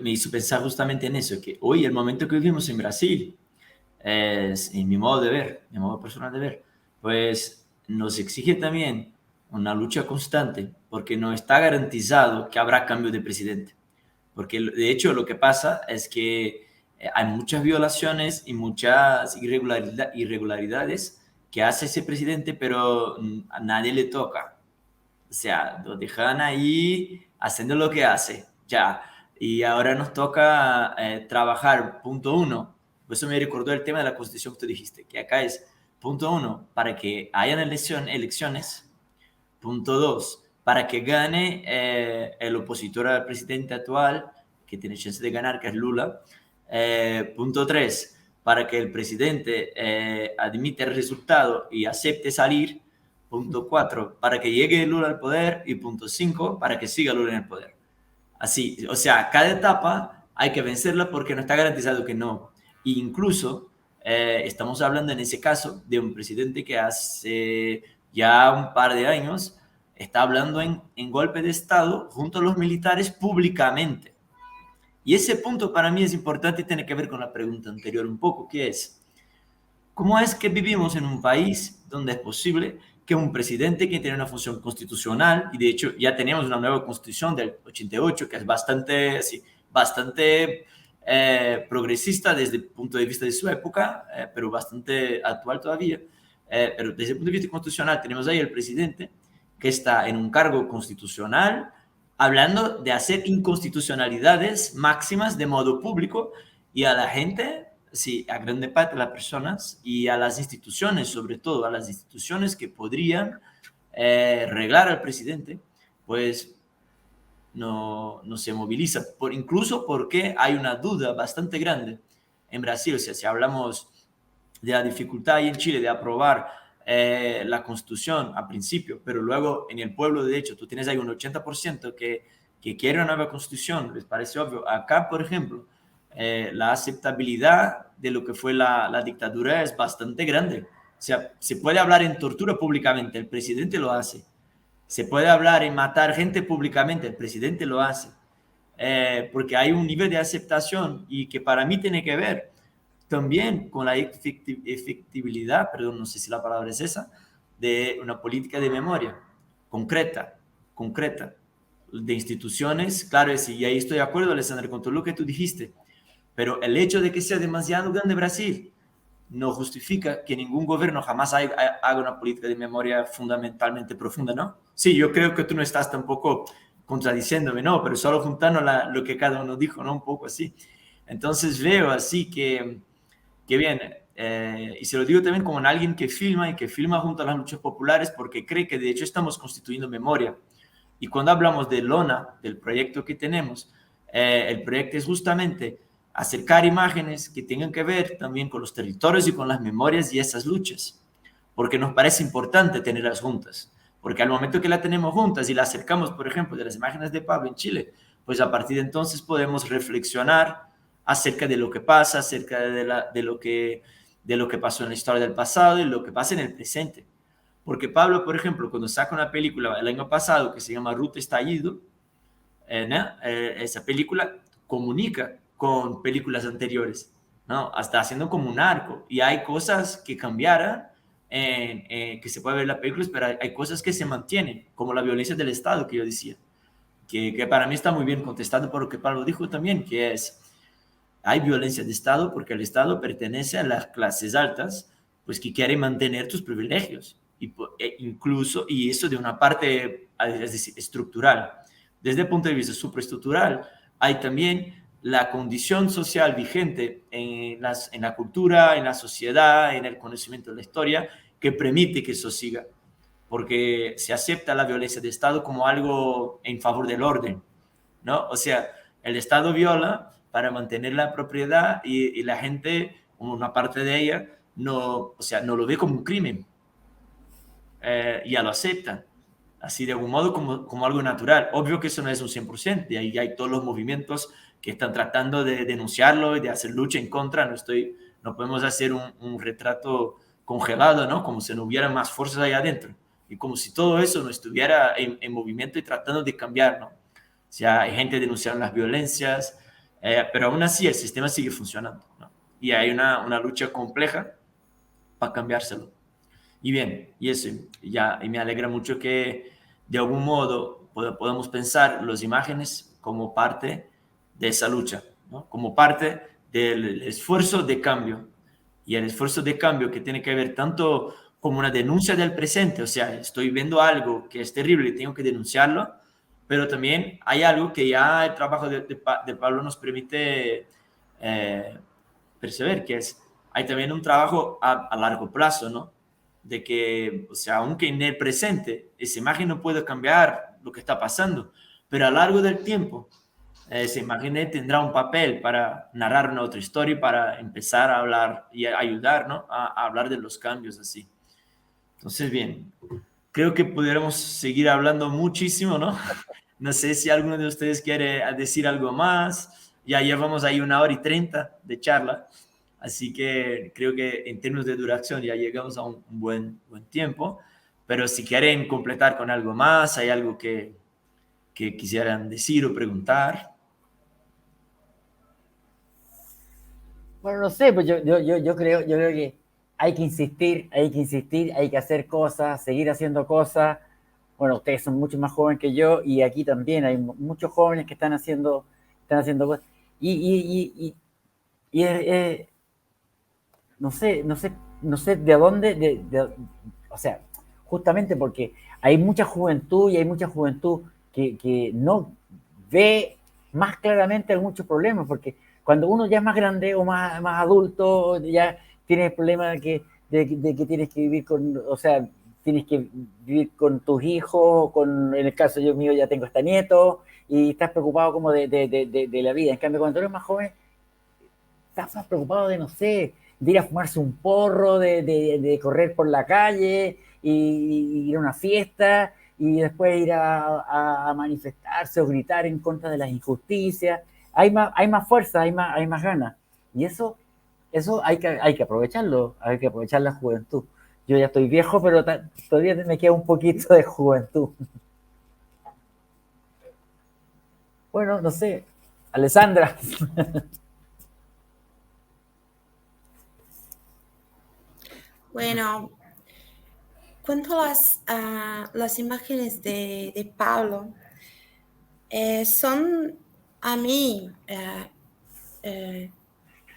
hizo pensar justamente en eso, que hoy el momento que vivimos en Brasil, en mi modo de ver, mi modo personal de ver, pues nos exige también una lucha constante, porque no está garantizado que habrá cambio de presidente. Porque de hecho lo que pasa es que hay muchas violaciones y muchas irregularidades que hace ese presidente, pero a nadie le toca. O sea, lo dejan ahí haciendo lo que hace, ya. Y ahora nos toca trabajar, punto 1. Por eso me recordó el tema de la Constitución que tú dijiste, que acá es, punto 1, para que hayan elecciones. Punto 2, para que gane el opositor al presidente actual, que tiene chance de ganar, que es Lula. Punto 3, para que el presidente admita el resultado y acepte salir. Punto 4, para que llegue Lula al poder. Y punto 5, para que siga Lula en el poder. Así, o sea, cada etapa hay que vencerla porque no está garantizado que no. E incluso estamos hablando en ese caso de un presidente que hace ya un par de años está hablando en golpe de Estado junto a los militares públicamente. Y ese punto para mí es importante y tiene que ver con la pregunta anterior un poco, que es, ¿cómo es que vivimos en un país donde es posible que un presidente que tiene una función constitucional, y de hecho ya tenemos una nueva constitución del 88 que es bastante progresista desde el punto de vista de su época, pero bastante actual todavía, pero desde el punto de vista constitucional tenemos ahí el presidente que está en un cargo constitucional hablando de hacer inconstitucionalidades máximas de modo público y a la gente, sí, a grande parte de las personas y a las instituciones, sobre todo a las instituciones que podrían reglar al presidente, pues no se moviliza, incluso porque hay una duda bastante grande en Brasil. O sea, si hablamos de la dificultad ahí en Chile de aprobar la Constitución a principio, pero luego en el pueblo, de hecho, tú tienes ahí un 80% que quiere una nueva Constitución, les parece obvio. Acá, por ejemplo, la aceptabilidad de lo que fue la dictadura es bastante grande. O sea, se puede hablar en tortura públicamente, el presidente lo hace. Se puede hablar en matar gente públicamente, el presidente lo hace. Porque hay un nivel de aceptación y que para mí tiene que ver también con la efectividad, perdón, no sé si la palabra es esa, de una política de memoria concreta, de instituciones, claro, y ahí estoy de acuerdo, Alessandra, con todo lo que tú dijiste, pero el hecho de que sea demasiado grande Brasil no justifica que ningún gobierno jamás haga una política de memoria fundamentalmente profunda, ¿no? Sí, yo creo que tú no estás tampoco contradiciéndome, ¿no? Pero solo juntando lo que cada uno dijo, ¿no? Un poco así. Entonces veo así que bien, y se lo digo también como alguien que filma y que filma junto a las luchas populares porque cree que de hecho estamos constituyendo memoria. Y cuando hablamos de LONA, del proyecto que tenemos, el proyecto es justamente acercar imágenes que tengan que ver también con los territorios y con las memorias y esas luchas, porque nos parece importante tenerlas juntas. porque al momento que la tenemos juntas y la acercamos, por ejemplo, de las imágenes de Pablo en Chile, pues a partir de entonces podemos reflexionar acerca de lo que pasa, acerca de lo que pasó en la historia del pasado y lo que pasa en el presente. Porque Pablo, por ejemplo, cuando saca una película el año pasado que se llama Ruta Estallido, esa película comunica con películas anteriores, ¿no? Hasta haciendo como un arco. Y hay cosas que cambiaron, que se puede ver en las películas, pero hay cosas que se mantienen, como la violencia del Estado que yo decía, que para mí está muy bien contestado por lo que Pablo dijo también, que es, hay violencia de Estado porque el Estado pertenece a las clases altas, pues que quieren mantener tus privilegios, incluso, y eso de una parte, es decir, estructural. Desde el punto de vista supraestructural, hay también la condición social vigente en la cultura, en la sociedad, en el conocimiento de la historia, que permite que eso siga, porque se acepta la violencia de Estado como algo en favor del orden, ¿no? O sea, el Estado viola para mantener la propiedad y la gente, una parte de ella, no, o sea, no lo ve como un crimen, ya lo aceptan, así de algún modo como algo natural. Obvio que eso no es un 100%, y ahí hay todos los movimientos que están tratando de denunciarlo y de hacer lucha en contra. No podemos hacer un retrato congelado, ¿no? Como si no hubiera más fuerzas ahí adentro, y como si todo eso no estuviera en movimiento y tratando de cambiar, ¿no? O sea, hay gente denunciando las violencias, pero aún así el sistema sigue funcionando, ¿no? Y hay una lucha compleja para cambiárselo. Y bien, y eso, y me alegra mucho que de algún modo podamos pensar las imágenes como parte de esa lucha, ¿no? Como parte del esfuerzo de cambio. Y el esfuerzo de cambio que tiene que ver tanto como una denuncia del presente, o sea, estoy viendo algo que es terrible y tengo que denunciarlo, pero también hay algo que ya el trabajo de Pablo nos permite perceber, que es, hay también un trabajo a largo plazo, ¿no? De que, o sea, aunque en el presente esa imagen no puede cambiar lo que está pasando, pero a lo largo del tiempo esa imagen tendrá un papel para narrar una otra historia y para empezar a hablar y a ayudar, ¿no? A hablar de los cambios así. Entonces, bien, creo que pudiéramos seguir hablando muchísimo, ¿no? No sé si alguno de ustedes quiere decir algo más. Ya llevamos ahí 1 hora y 30 de charla. Así que creo que en términos de duración ya llegamos a un buen tiempo. Pero si quieren completar con algo más, hay algo que quisieran decir o preguntar. Bueno, no sé, pues yo creo que hay que insistir, hay que hacer cosas, seguir haciendo cosas. Bueno, ustedes son mucho más jóvenes que yo y aquí también hay muchos jóvenes que están haciendo cosas. No sé de dónde, o sea, justamente porque hay mucha juventud y hay mucha juventud que no ve más claramente muchos problemas, porque cuando uno ya es más grande o más adulto, ya tiene el problema de que tienes que vivir tienes que vivir con tus hijos, en el caso yo mío ya tengo hasta nietos, y estás preocupado como de la vida. En cambio, cuando eres más joven, estás más preocupado de, no sé, de ir a fumarse un porro, de correr por la calle, y ir a una fiesta, y después ir a manifestarse o gritar en contra de las injusticias. Hay más fuerza, hay más ganas. Y eso hay que aprovecharlo, hay que aprovechar la juventud. Yo ya estoy viejo, pero todavía me queda un poquito de juventud. Bueno, no sé, Alessandra. Bueno, cuanto a las imágenes de Pablo, son a mí,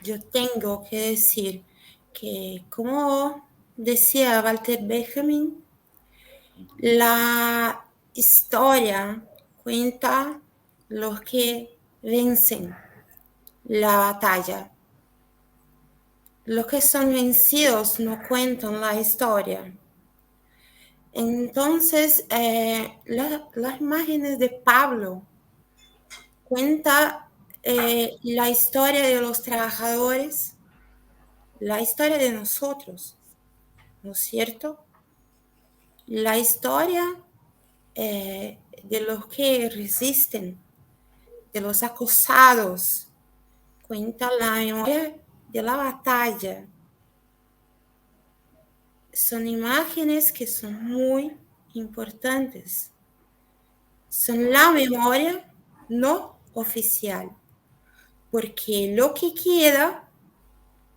yo tengo que decir que, como decía Walter Benjamin, la historia cuenta los que vencen la batalla. Los que son vencidos no cuentan la historia. Entonces, las imágenes de Pablo cuentan la historia de los trabajadores, la historia de nosotros, ¿no es cierto? la historia de los que resisten, de los acosados, cuenta la memoria de la batalla. Son imágenes que son muy importantes. Son la memoria no oficial, porque lo que queda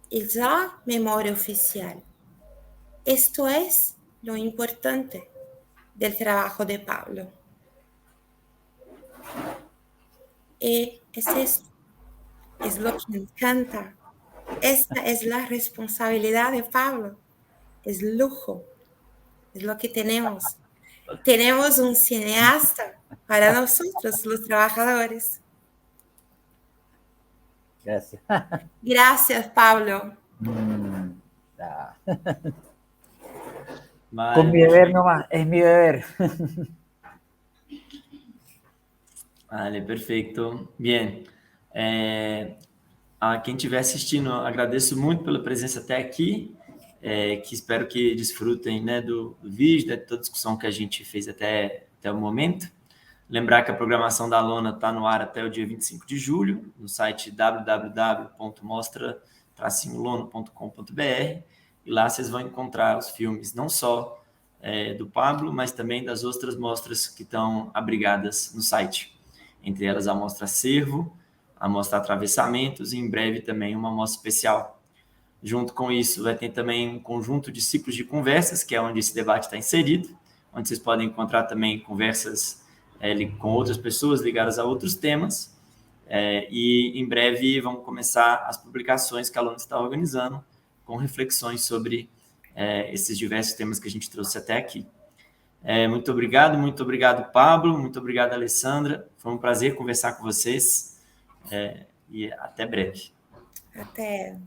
es la memoria oficial. Esto es lo importante del trabajo de Pablo. Y es esto, es lo que me encanta. Esta es la responsabilidad de Pablo, es lujo, es lo que tenemos. Tenemos un cineasta para nosotros, los trabajadores. Gracias. Gracias, Pablo. Ah. Vale. Con mi deber nomás, es mi deber. Vale, perfeito. Bien. A quem estiver assistindo, agradeço muito pela presença até aqui, que espero que desfrutem, né, do vídeo, de toda a discussão que a gente fez até o momento. Lembrar que a programação da Lona está no ar até o dia 25 de julho, no site www.mostra-lono.com.br, e lá vocês vão encontrar os filmes não só do Pablo, mas também das outras mostras que estão abrigadas no site. Entre elas a mostra Acervo, a mostra Atravessamentos e em breve também uma mostra especial. Junto com isso vai ter também um conjunto de ciclos de conversas, que é onde esse debate está inserido, onde vocês podem encontrar também conversas com outras pessoas ligadas a outros temas, e em breve vão começar as publicações que a Lona está organizando, com reflexões sobre esses diversos temas que a gente trouxe até aqui. Muito obrigado, Pablo, muito obrigado, Alessandra, foi um prazer conversar com vocês, e até breve. Até.